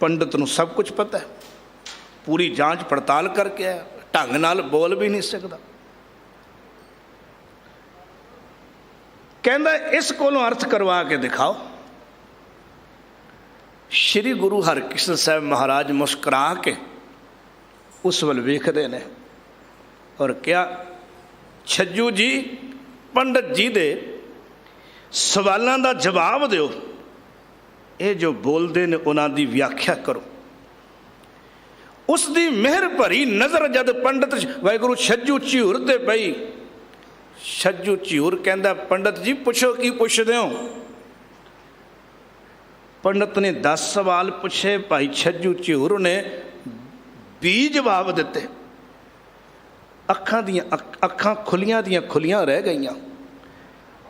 ਪੰਡਤ ਨੂੰ ਸਭ ਕੁਝ ਪਤਾ ਹੈ, ਪੂਰੀ ਜਾਂਚ ਪੜਤਾਲ ਕਰਕੇ ਆਇਆ, ਢੰਗ ਨਾਲ ਬੋਲ ਵੀ ਨਹੀਂ ਸਕਦਾ। ਕਹਿੰਦਾ ਇਸ ਕੋਲੋਂ ਅਰਥ ਕਰਵਾ ਕੇ ਦਿਖਾਓ। ਸ਼੍ਰੀ ਗੁਰੂ ਹਰਿਕ੍ਰਿਸ਼ਨ ਸਾਹਿਬ ਮਹਾਰਾਜ ਮੁਸਕਰਾ ਕੇ ਉਸ ਵੱਲ ਵੇਖਦੇ ਨੇ ਔਰ ਕਿਹਾ ਛੱਜੂ ਜੀ, ਪੰਡਤ ਜੀ ਦੇ ਸਵਾਲਾਂ ਦਾ ਜਵਾਬ ਦਿਓ। ਇਹ ਜੋ ਬੋਲਦੇ ਨੇ ਉਹਨਾਂ ਦੀ ਵਿਆਖਿਆ ਕਰੋ। ਉਸ ਦੀ ਮਿਹਰ ਭਰੀ ਨਜ਼ਰ ਜਦ ਪੰਡਤ ਵਾਹਿਗੁਰੂ ਛੱਜੂ ਝਿਉਰ ਤੇ ਪਈ, ਛੱਜੂ ਝਿਉਰ ਕਹਿੰਦਾ ਪੰਡਤ ਜੀ ਪੁੱਛੋ ਕੀ ਪੁੱਛਦੇ ਹੋ। ਪੰਡਤ ਨੇ 10 ਸਵਾਲ ਪੁੱਛੇ, ਭਾਈ ਛੱਜੂ ਝਿਉਰ ਨੇ 20 ਜਵਾਬ ਦਿੱਤੇ। ਅੱਖਾਂ ਖੁੱਲੀਆਂ ਦੀਆਂ ਖੁੱਲੀਆਂ ਰਹਿ ਗਈਆਂ।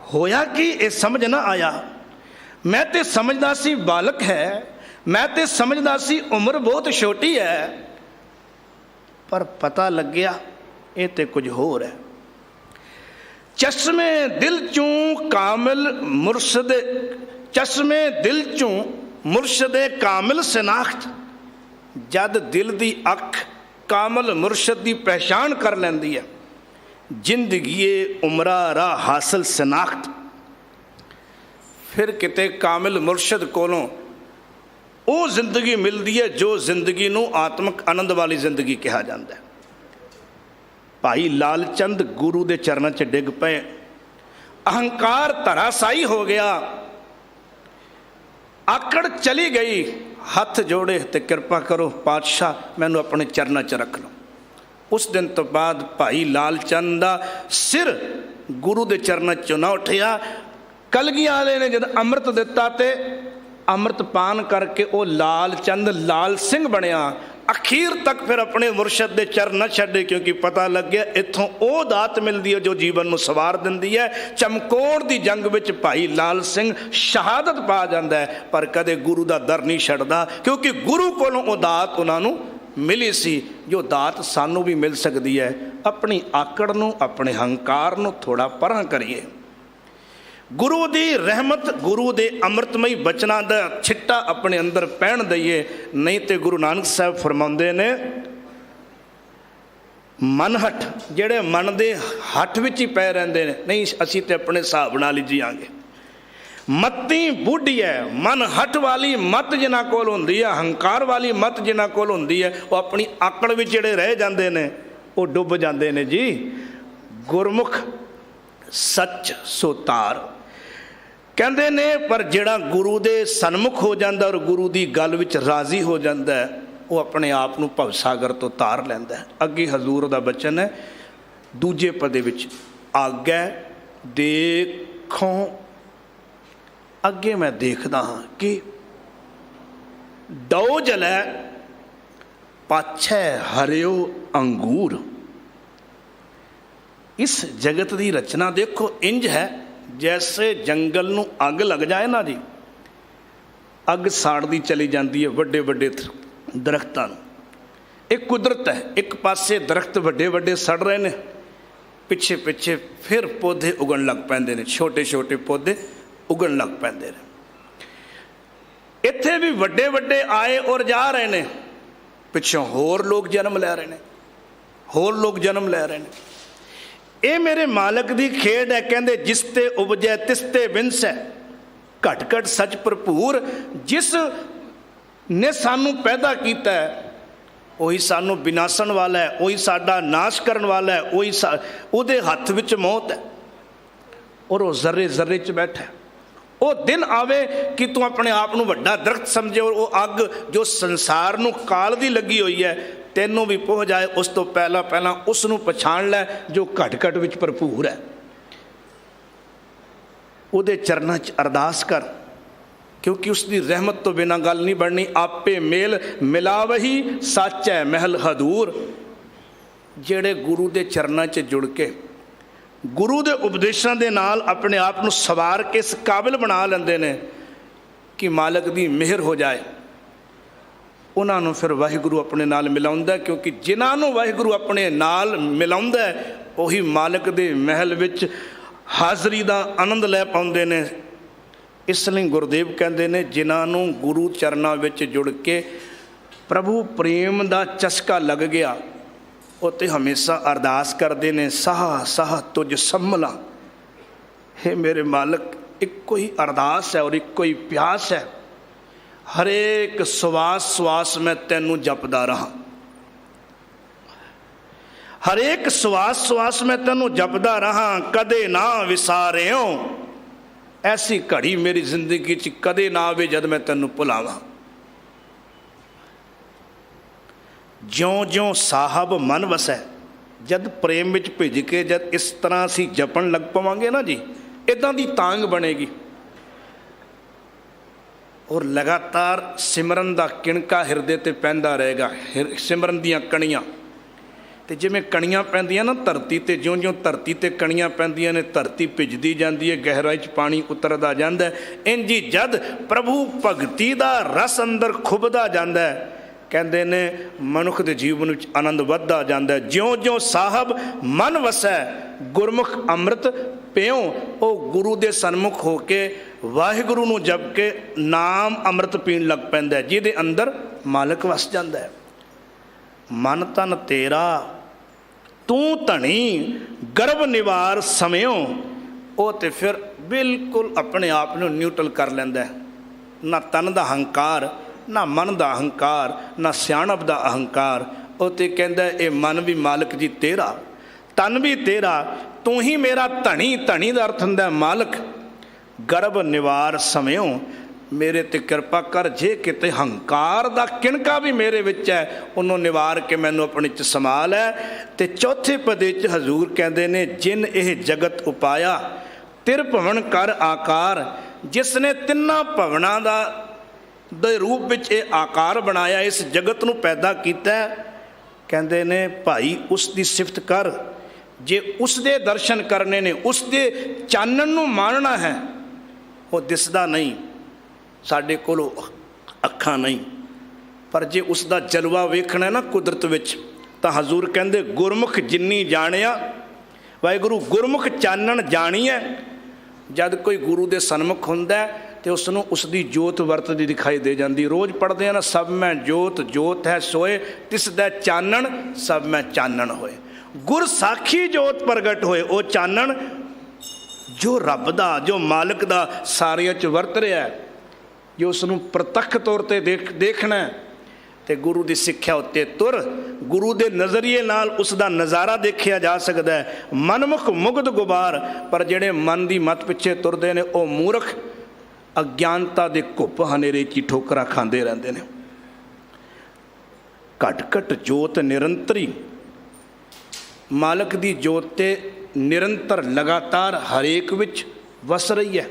ਹੋਇਆ ਕਿ ਇਹ ਸਮਝ ਨਾ ਆਇਆ। ਮੈਂ ਤੇ ਸਮਝਦਾ ਸੀ ਬਾਲਕ ਹੈ, ਮੈਂ ਤੇ ਸਮਝਦਾ ਸੀ ਉਮਰ ਬਹੁਤ ਛੋਟੀ ਹੈ। पर पता लग्या ये तो कुछ होर है। चश्मे दिल चूं कामिल मुर्शद, चश्मे दिल चूं मुर्शद कामिल शनाख्त, जद दिल दी अख कामिल मुर्शद की पहचान कर लैंदी है, जिंदगी उमरा राह हासिल शनाख्त, फिर किते कामिल मुर्शद कोलों वो जिंदगी मिलती है जो जिंदगी नूं आत्मक आनंद वाली जिंदगी कहा जाता है। भाई लाल चंद गुरु के चरणों च डिग पे, अहंकार धराशाई हो गया, आकड़ चली गई, हथ जोड़े तो कृपा करो पातशाह मैनू अपने चरणों च रख लो। उस दिन तो बाद भाई लाल चंद का सिर गुरु के चरणों चों ना उठिया। कलगी वाले ने जब अमृत दिता तो अमृत पान करके वो लाल चंद लाल सिंह बनया। अखीर तक फिर अपने मुर्शद के चरण न छड्डे, क्योंकि पता लग गया इत्थों वो दात मिलती है जो जीवन में सवार दिंदी है। चमकौर की जंग में भाई लाल सिंह शहादत पा जाता है, पर कदे गुरु का दर नहीं छड्डदा, क्योंकि गुरु कोलों वो दात उन्होंने मिली सी जो दात सानू भी मिल सकती है। अपनी आकड़ नूं अपने हंकार नूं थोड़ा परां करिए। गुरु की रहमत गुरु के अमृतमई बचना का छिट्टा अपने अंदर पहन दईए, नहीं तो गुरु नानक साहब फरमाते ने मन हट जेड़े मन के हट विच ही पै रहिंदे ने, नहीं असीं ते अपने हिसाब नाल ही जीआंगे। मत्ती बूढ़ी है, मन हट वाली मत जिन्हां कोल हुंदी है, हंकार वाली मत जिन्हां कोल हुंदी है, वो अपनी आकड़ विच जिहड़े रह जांदे ने वो डुब जांदे ने जी। गुरमुख सच सोतार कहते ने, पर जिहड़ा गुरु के सन्मुख हो जाता और गुरु की गल विच राजी हो जाता है वो अपने आप को भवसागर तो तार लैंदा है। अगे हजूर का बचन है दूजे पदे विच, आगे देखो, अगे मैं देखदा हाँ कि डो जलै पाछे हरियो अंगूर। इस जगत की रचना देखो इंज है जैसे जंगल नूं अग लग जाए ना जी, अग साड़ती चली जाती है वड्डे वड्डे दरख्तां नूं। एक कुदरत है, एक पासे दरख्त वड्डे वड्डे सड़ रहे हैं, पिछे पिछे फिर पौधे उगन लग पैंदे ने, छोटे छोटे पौधे उगन लग पैंदे ने। इत्थे भी वड्डे वड्डे आए और जा रहे हैं, पिछों होर लोग जन्म लै रहे हैं, होर लोग जन्म लै रहे हैं। ये मेरे मालक की खेड है, कहते जिसते उपजै तिसते विंस है, घट घट सच भरपूर। जिस ने सानू पैदा किया है वही सानू विनाशन वाला है, वही साडा नाश करने वाला है, वही उहदे हथ विच मौत है और वह जर्रे जर्रे च बैठा है। वो दिन आवे कि तू अपने आप को वड्डा दरख्त समझे और वो अग जो संसार नूं काल दी लगी हुई है तेनों भी पहुँच जाए, उस तो पहला पहला उसनूं पछाण लै जो घट घट विच भरपूर है। उहदे चरणों च अरदास कर, क्योंकि उसकी रहमत तो बिना गल नहीं बननी। आपे मेल मिलावही सच है महल हदूर। जेड़े गुरु के चरणों च जुड़ के गुरु के उपदेशों के नाल अपने आप को सवार के इस काबिल बना लेंदे ने कि मालक की मेहर हो जाए, उन्होंने फिर वाहिगुरु अपने नाल मिलाउंदा, क्योंकि जिन्होंने वाहिगुरु अपने नाल मिलाउंदा वही मालक के महल विच हाज़री का आनंद लै पाउंदे ने। इसलिए गुरुदेव कहते हैं जिन्होंने गुरु चरणों विच जुड़ के प्रभु प्रेम का चस्का लग गया वो तो हमेशा अरदास करते हैं, साह साह तुझ संभला। हे मेरे मालक, एक कोई अरदास है और एक कोई प्यास है, हरेक श्वास श्वास में तेनू जपदा रहा, हरेक श्वास श्वास में तेनू जपदा रहा, कदे ना विसारियो। ऐसी घड़ी मेरी जिंदगी च कदे ना आवे जद मैं तेनू भुलावां। ज्यों ज्यों साहब मन वसै, जद प्रेम विच भिज के जद इस तरह असीं जपन लग पवांगे ना जी, इदां दी तांग बनेगी और लगातार सिमरन का किणका हिरदे ते पैंदा रहेगा। सिमरन दियां कणियां तो जिवें कणियां पैंदियां ना धरती ते, ज्यों ज्यों धरती ते कणियां पैंदियां ने धरती भिजदी जाती है, गहराई च पानी उतरदा जांदा है। इंज ही जद प्रभु भगती का रस अंदर खुबदा जांदा है ਕਹਿੰਦੇ ਨੇ ਮਨੁੱਖ ਦੇ ਜੀਵਨ ਵਿੱਚ ਆਨੰਦ ਵੱਧਦਾ ਜਾਂਦਾ। ਜਿਉਂ-ਜਿਉਂ ਸਾਹਿਬ ਮਨ ਵਸੈ ਗੁਰਮੁਖ ਅੰਮ੍ਰਿਤ ਪਿਉ। ਉਹ ਗੁਰੂ ਦੇ ਸਨਮੁਖ ਹੋ ਕੇ ਵਾਹਿਗੁਰੂ ਨੂੰ ਜਪ ਕੇ ਨਾਮ ਅੰਮ੍ਰਿਤ ਪੀਣ ਲੱਗ ਪੈਂਦਾ, ਜਿਹਦੇ ਅੰਦਰ ਮਾਲਕ ਵਸ ਜਾਂਦਾ ਹੈ। ਮਨ ਤਨ ਤੇਰਾ ਤੂੰ ਧਣੀ ਗਰਭ ਨਿਵਾਰ ਸਮਿਓ। ਉਹ ਤੇ ਫਿਰ ਬਿਲਕੁਲ ਆਪਣੇ ਆਪ ਨੂੰ ਨਿਊਟਰਲ ਕਰ ਲੈਂਦਾ ਹੈ। ਨਾ ਤਨ ਦਾ ਹੰਕਾਰ, ਨਾ ਮਨ ਦਾ ਅਹੰਕਾਰ, ਨਾ ਸਿਆਣਪ ਦਾ ਅਹੰਕਾਰ। ਉਹ ਤੇ ਕਹਿੰਦਾ ਇਹ ਮਨ ਵੀ ਮਾਲਕ ਜੀ ਤੇਰਾ, ਤਨ ਵੀ ਤੇਰਾ, ਤੂੰ ਹੀ ਮੇਰਾ ਧਣੀ। ਧਣੀ ਦਾ ਅਰਥ ਹੁੰਦਾ ਮਾਲਕ। ਗਰਭ ਨਿਵਾਰ ਸਮਿਓ, ਮੇਰੇ ਤੇ ਕਿਰਪਾ ਕਰ। ਜੇ ਕਿਤੇ ਹੰਕਾਰ ਦਾ ਕਿਣਕਾ ਵੀ ਮੇਰੇ ਵਿੱਚ ਹੈ, ਉਹਨੂੰ ਨਿਵਾਰ ਕੇ ਮੈਨੂੰ ਆਪਣੇ 'ਚ ਸਮਾ ਲੈ। ਤੇ ਚੌਥੇ ਪਦੇ 'ਚ ਹਜ਼ੂਰ ਕਹਿੰਦੇ ਨੇ ਜਿਨ ਇਹ ਜਗਤ ਉਪਾਇਆ ਤਿਰ ਭਵਨ ਕਰ ਆਕਾਰ। ਜਿਸ ਨੇ ਤਿੰਨਾਂ ਭਵਨਾਂ ਦੇ ਰੂਪ ਵਿੱਚ ਇਹ ਆਕਾਰ ਬਣਾਇਆ, ਇਸ ਜਗਤ ਨੂੰ ਪੈਦਾ ਕੀਤਾ, ਕਹਿੰਦੇ ਨੇ ਭਾਈ ਉਸ ਦੀ ਸਿਫਤ ਕਰ। ਜੇ ਉਸ ਦੇ ਦਰਸ਼ਨ ਕਰਨੇ ਨੇ, ਉਸ ਦੇ ਚਾਨਣ ਨੂੰ ਮਾਣਨਾ ਹੈ। ਉਹ ਦਿਸਦਾ ਨਹੀਂ, ਸਾਡੇ ਕੋਲ ਅੱਖਾਂ ਨਹੀਂ, ਪਰ ਜੇ ਉਸ ਦਾ ਜਲਵਾ ਵੇਖਣਾ ਨਾ ਕੁਦਰਤ ਵਿੱਚ, ਤਾਂ ਹਜ਼ੂਰ ਕਹਿੰਦੇ ਗੁਰਮੁਖ ਜਿੰਨੀ ਜਾਣਿਆ। ਵਾਹਿਗੁਰੂ ਗੁਰਮੁਖ ਚਾਨਣ ਜਾਣੀਐ। ਜਦ ਕੋਈ ਗੁਰੂ ਦੇ ਸਨਮੁਖ ਹੁੰਦਾ ਤੇ ਉਸ ਨੂੰ ਉਸ ਦੀ ਜੋਤ ਵਰਤਦੀ ਦਿਖਾਈ ਦੇ ਜਾਂਦੀ। ਰੋਜ਼ ਪੜ੍ਹਦੇ ਆ ਨਾ, ਸਭ ਮੈਂ ਜੋਤ, ਜੋਤ ਹੈ ਸੋਏ ਤਿਸ ਦਾ ਚਾਨਣ, ਸਭ ਮੈਂ ਚਾਨਣ ਹੋਏ। ਗੁਰ ਸਾਖੀ ਜੋਤ ਪ੍ਰਗਟ ਹੋਏ। ਉਹ ਚਾਨਣ ਜੋ ਰੱਬ ਦਾ, ਜੋ ਮਾਲਕ ਦਾ ਸਾਰਿਆਂ 'ਚ ਵਰਤ ਰਿਹਾ, ਜੋ ਉਸ ਨੂੰ ਪ੍ਰਤੱਖ ਤੌਰ 'ਤੇ ਦੇਖਣਾ ਤੇ ਗੁਰੂ ਦੀ ਸਿੱਖਿਆ ਉੱਤੇ ਤੁਰ। ਗੁਰੂ ਦੇ ਨਜ਼ਰੀਏ ਨਾਲ ਉਸ ਦਾ ਨਜ਼ਾਰਾ ਦੇਖਿਆ ਜਾ ਸਕਦਾ ਹੈ। ਮਨਮੁਖ ਮੁਗਧ ਗੁਬਾਰ। ਪਰ ਜਿਹੜੇ ਮਨ ਦੀ ਮੱਤ ਪਿੱਛੇ ਤੁਰਦੇ ਨੇ, ਉਹ ਮੂਰਖ ਅਗਿਆਨਤਾ ਦੇ ਘੁੱਪ ਹਨੇਰੇ 'ਚ ਠੋਕਰਾਂ ਖਾਂਦੇ ਰਹਿੰਦੇ ਨੇ। ਘਟ ਘਟ ਜੋਤ ਨਿਰੰਤਰੀ। ਮਾਲਕ ਦੀ ਜੋਤ ਤੇ ਨਿਰੰਤਰ ਲਗਾਤਾਰ ਹਰੇਕ ਵਿੱਚ ਵਸ ਰਹੀ ਹੈ।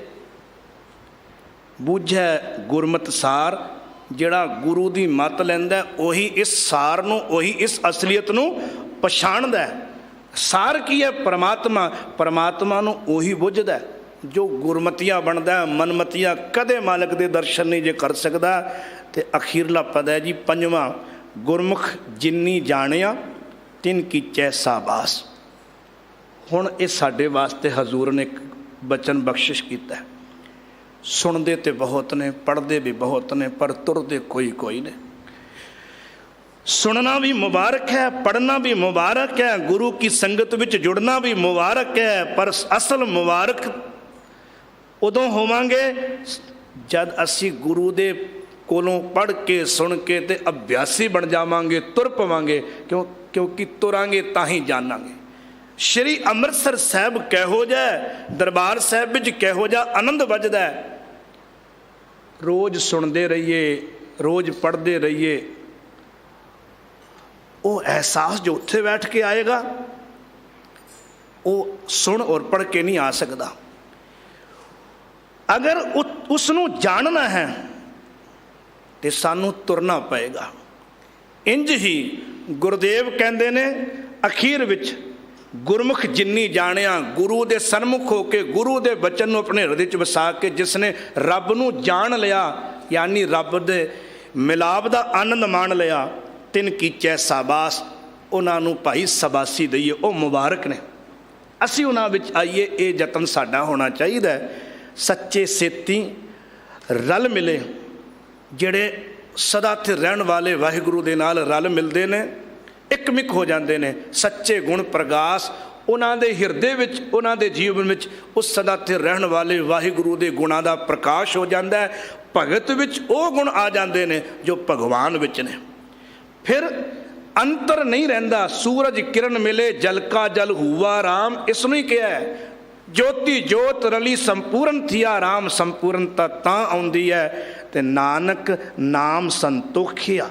ਬੁੱਝੈ ਗੁਰਮਤਿ ਸਾਰ। ਜਿਹੜਾ ਗੁਰੂ ਦੀ ਮੱਤ ਲੈਂਦਾ, ਉਹੀ ਇਸ ਸਾਰ ਨੂੰ, ਉਹੀ ਇਸ ਅਸਲੀਅਤ ਨੂੰ ਪਛਾਣਦਾ। ਸਾਰ ਕੀ ਹੈ? ਪਰਮਾਤਮਾ। ਪਰਮਾਤਮਾ ਨੂੰ ਉਹੀ ਬੁੱਝਦਾ ਜੋ ਗੁਰਮਤੀਆ ਬਣਦਾ। ਮਨਮਤੀਆ ਕਦੇ ਮਾਲਕ ਦੇ ਦਰਸ਼ਨ ਨਹੀਂ ਜੇ ਕਰ ਸਕਦਾ। ਤੇ ਅਖੀਰਲਾ ਪਦ ਹੈ ਜੀ ਪੰਜਵਾਂ, ਗੁਰਮੁਖ ਜਿੰਨੀ ਜਾਣਿਆ ਤਿਨ ਕੀਚੈ ਸਾਬਾਸ। ਹੁਣ ਇਹ ਸਾਡੇ ਵਾਸਤੇ ਹਜ਼ੂਰ ਨੇ ਇੱਕ ਬਚਨ ਬਖਸ਼ਿਸ਼ ਕੀਤਾ। ਸੁਣਦੇ ਤੇ ਬਹੁਤ ਨੇ, ਪੜ੍ਹਦੇ ਵੀ ਬਹੁਤ ਨੇ, ਪਰ ਤੁਰਦੇ ਕੋਈ ਨੇ। ਸੁਣਨਾ ਵੀ ਮੁਬਾਰਕ ਹੈ, ਪੜ੍ਹਨਾ ਵੀ ਮੁਬਾਰਕ ਹੈ, ਗੁਰੂ ਕੀ ਸੰਗਤ ਵਿੱਚ ਜੁੜਨਾ ਵੀ ਮੁਬਾਰਕ ਹੈ। ਪਰ ਅਸਲ ਮੁਬਾਰਕ ਉਦੋਂ ਹੋਵਾਂਗੇ ਜਦ ਅਸੀਂ ਗੁਰੂ ਦੇ ਕੋਲੋਂ ਪੜ੍ਹ ਕੇ ਸੁਣ ਕੇ ਤੇ ਅਭਿਆਸੀ ਬਣ ਜਾਵਾਂਗੇ, ਤੁਰ ਪਵਾਂਗੇ। ਕਿਉਂਕਿ ਤੁਰਾਂਗੇ ਤਾਂ ਹੀ ਜਾਣਾਂਗੇ। ਸ਼੍ਰੀ ਅੰਮ੍ਰਿਤਸਰ ਸਾਹਿਬ ਕਿਹੋ ਜਿਹਾ, ਦਰਬਾਰ ਸਾਹਿਬ ਵਿੱਚ ਕਿਹੋ ਜਿਹਾ ਆਨੰਦ ਵੱਜਦਾ। ਰੋਜ਼ ਸੁਣਦੇ ਰਹੀਏ, ਰੋਜ਼ ਪੜ੍ਹਦੇ ਰਹੀਏ, ਉਹ ਅਹਿਸਾਸ ਜੋ ਉੱਥੇ ਬੈਠ ਕੇ ਆਏਗਾ, ਉਹ ਸੁਣ ਔਰ ਪੜ੍ਹ ਕੇ ਨਹੀਂ ਆ ਸਕਦਾ। ਅਗਰ ਉਸ ਨੂੰ ਜਾਣਨਾ ਹੈ ਤੇ ਸਾਨੂੰ ਤੁਰਨਾ ਪਏਗਾ। ਇੰਜ ਹੀ ਗੁਰਦੇਵ ਕਹਿੰਦੇ ਨੇ ਅਖੀਰ ਵਿੱਚ, ਗੁਰਮੁਖ ਜਿੰਨੀ ਜਾਣਿਆ। ਗੁਰੂ ਦੇ ਸਨਮੁਖ ਹੋ ਕੇ ਗੁਰੂ ਦੇ ਬਚਨ ਨੂੰ ਆਪਣੇ ਹਿਰਦੇ 'ਚ ਵਸਾ ਕੇ ਜਿਸ ਨੇ ਰੱਬ ਨੂੰ ਜਾਣ ਲਿਆ, ਯਾਨੀ ਰੱਬ ਦੇ ਮਿਲਾਪ ਦਾ ਆਨੰਦ ਮਾਣ ਲਿਆ, ਤਿਨ ਕੀਚੈ ਸਾਬਾਸ। ਉਹਨਾਂ ਨੂੰ ਭਾਈ ਸ਼ਾਬਾਸ਼ੀ ਦਈਏ, ਉਹ ਮੁਬਾਰਕ ਨੇ। ਅਸੀਂ ਉਹਨਾਂ ਵਿੱਚ ਆਈਏ, ਇਹ ਯਤਨ ਸਾਡਾ ਹੋਣਾ ਚਾਹੀਦਾ। ਸੱਚੇ ਸੇਤੀ ਰਲ ਮਿਲੇ, ਜਿਹੜੇ ਸਦਾ ਇੱਥੇ ਰਹਿਣ ਵਾਲੇ ਵਾਹਿਗੁਰੂ ਦੇ ਨਾਲ ਰਲ ਮਿਲਦੇ ਨੇ, ਇੱਕਮਿਕ ਹੋ ਜਾਂਦੇ ਨੇ। ਸੱਚੇ ਗੁਣ ਪ੍ਰਗਾਸ ਉਹਨਾਂ ਦੇ ਹਿਰਦੇ ਵਿੱਚ, ਉਹਨਾਂ ਦੇ ਜੀਵਨ ਵਿੱਚ ਉਸ ਸਦਾ ਇੱਥੇ ਰਹਿਣ ਵਾਲੇ ਵਾਹਿਗੁਰੂ ਦੇ ਗੁਣਾਂ ਦਾ ਪ੍ਰਕਾਸ਼ ਹੋ ਜਾਂਦਾ ਹੈ। ਭਗਤ ਵਿੱਚ ਉਹ ਗੁਣ ਆ ਜਾਂਦੇ ਨੇ ਜੋ ਭਗਵਾਨ ਵਿੱਚ ਨੇ। ਫਿਰ ਅੰਤਰ ਨਹੀਂ ਰਹਿੰਦਾ। ਸੂਰਜ ਕਿਰਨ ਮਿਲੇ ਜਲ ਕਾ ਜਲ ਹੂਆ ਰਾਮ। ਇਸ ਨੂੰ ਹੀ ਕਿਹਾ ਹੈ, ਜੋਤੀ ਜੋਤ ਰਲੀ ਸੰਪੂਰਨ ਥੀਆ ਰਾਮ। ਸੰਪੂਰਨਤਾ ਤਾਂ ਆਉਂਦੀ ਹੈ ਤੇ ਨਾਨਕ ਨਾਮ ਸੰਤੋਖਿਆ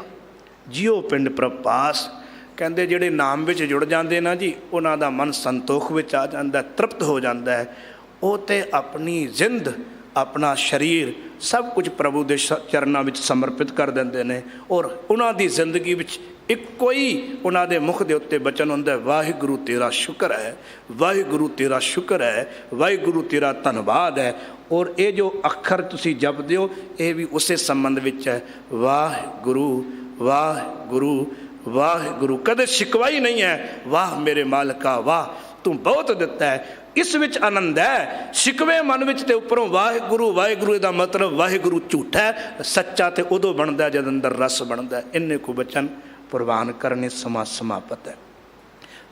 ਜਿਉ ਪਿੰਡ ਪ੍ਰਪਾਸ। ਕਹਿੰਦੇ ਜਿਹੜੇ ਨਾਮ ਵਿੱਚ ਜੁੜ ਜਾਂਦੇ ਨਾ ਜੀ, ਉਹਨਾਂ ਦਾ ਮਨ ਸੰਤੋਖ ਵਿੱਚ ਆ ਜਾਂਦਾ, ਤ੍ਰਿਪਤ ਹੋ ਜਾਂਦਾ ਹੈ। ਉਹ ਤੇ ਆਪਣੀ ਜ਼ਿੰਦ, ਆਪਣਾ ਸਰੀਰ ਸਭ ਕੁਝ ਪ੍ਰਭੂ ਦੇ ਚਰਨਾਂ ਵਿੱਚ ਸਮਰਪਿਤ ਕਰ ਦਿੰਦੇ ਨੇ। ਔਰ ਉਹਨਾਂ ਦੀ ਜ਼ਿੰਦਗੀ ਵਿੱਚ ਇੱਕੋ ਹੀ ਉਹਨਾਂ ਦੇ ਮੁਖ ਦੇ ਉੱਤੇ ਬਚਨ ਹੁੰਦਾ, ਵਾਹਿਗੁਰੂ ਤੇਰਾ ਸ਼ੁਕਰ ਹੈ, ਵਾਹਿਗੁਰੂ ਤੇਰਾ ਸ਼ੁਕਰ ਹੈ, ਵਾਹਿਗੁਰੂ ਤੇਰਾ ਧੰਨਵਾਦ ਹੈ। ਔਰ ਇਹ ਜੋ ਅੱਖਰ ਤੁਸੀਂ ਜਪਦੇ ਹੋ, ਇਹ ਵੀ ਉਸੇ ਸੰਬੰਧ ਵਿੱਚ ਹੈ, ਵਾਹਿਗੁਰੂ ਵਾਹਿਗੁਰੂ ਵਾਹਿਗੁਰੂ। ਕਦੇ ਸ਼ਿਕਵਾ ਹੀ ਨਹੀਂ ਹੈ, ਵਾਹ ਮੇਰੇ ਮਾਲਕਾ ਵਾਹ, ਤੂੰ ਬਹੁਤ ਦਿੱਤਾ ਹੈ। ਇਸ ਵਿੱਚ ਆਨੰਦ ਹੈ। ਸ਼ਿਕਵੇ ਮਨ ਵਿੱਚ ਤੇ ਉੱਪਰੋਂ ਵਾਹਿਗੁਰੂ ਵਾਹਿਗੁਰੂ ਦਾ ਮਤਲਬ ਵਾਹਿਗੁਰੂ ਝੂਠਾ ਹੈ, ਸੱਚਾ ਤੇ ਉਦੋਂ ਬਣਦਾ ਜਦ ਅੰਦਰ ਰਸ ਬਣਦਾ। ਇੰਨੇ ਕੁ ਬਚਨ ਪ੍ਰਵਾਨ ਕਰਨੇ ਸਮਾਂ ਸਮਾਪਤ ਹੈ।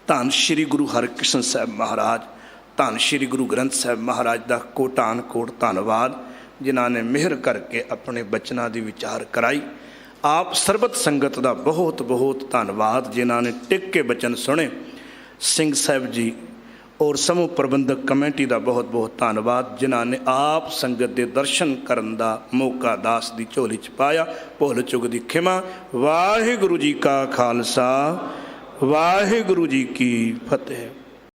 ਧੰਨ ਸ਼੍ਰੀ ਗੁਰੂ ਹਰਿਕ੍ਰਿਸ਼ਨ ਸਾਹਿਬ ਮਹਾਰਾਜ, ਧੰਨ ਸ਼੍ਰੀ ਗੁਰੂ ਗ੍ਰੰਥ ਸਾਹਿਬ ਮਹਾਰਾਜ ਦਾ ਕੋਟਾਨ ਕੋਟ ਧੰਨਵਾਦ, ਜਿਨ੍ਹਾਂ ਨੇ ਮਿਹਰ ਕਰਕੇ ਆਪਣੇ ਬਚਨਾਂ ਦੀ ਵਿਚਾਰ ਕਰਾਈ। ਆਪ ਸਰਬਤ ਸੰਗਤ ਦਾ ਬਹੁਤ ਬਹੁਤ ਧੰਨਵਾਦ, ਜਿਨ੍ਹਾਂ ਨੇ ਟਿਕ ਕੇ ਬਚਨ ਸੁਣੇ। ਸਿੰਘ ਸਾਹਿਬ ਜੀ ਔਰ ਸਮੂਹ ਪ੍ਰਬੰਧਕ ਕਮੇਟੀ ਦਾ ਬਹੁਤ ਬਹੁਤ ਧੰਨਵਾਦ, ਜਿਨ੍ਹਾਂ ਨੇ ਆਪ ਸੰਗਤ ਦੇ ਦਰਸ਼ਨ ਕਰਨ ਦਾ ਮੌਕਾ ਦਾਸ ਦੀ ਝੋਲੀ 'ਚ ਪਾਇਆ। ਭੁੱਲ ਚੁੱਕ ਦੀ ਖਿਮਾ। ਵਾਹਿਗੁਰੂ ਜੀ ਕਾ ਖਾਲਸਾ, ਵਾਹਿਗੁਰੂ ਜੀ ਕੀ ਫਤਿਹ।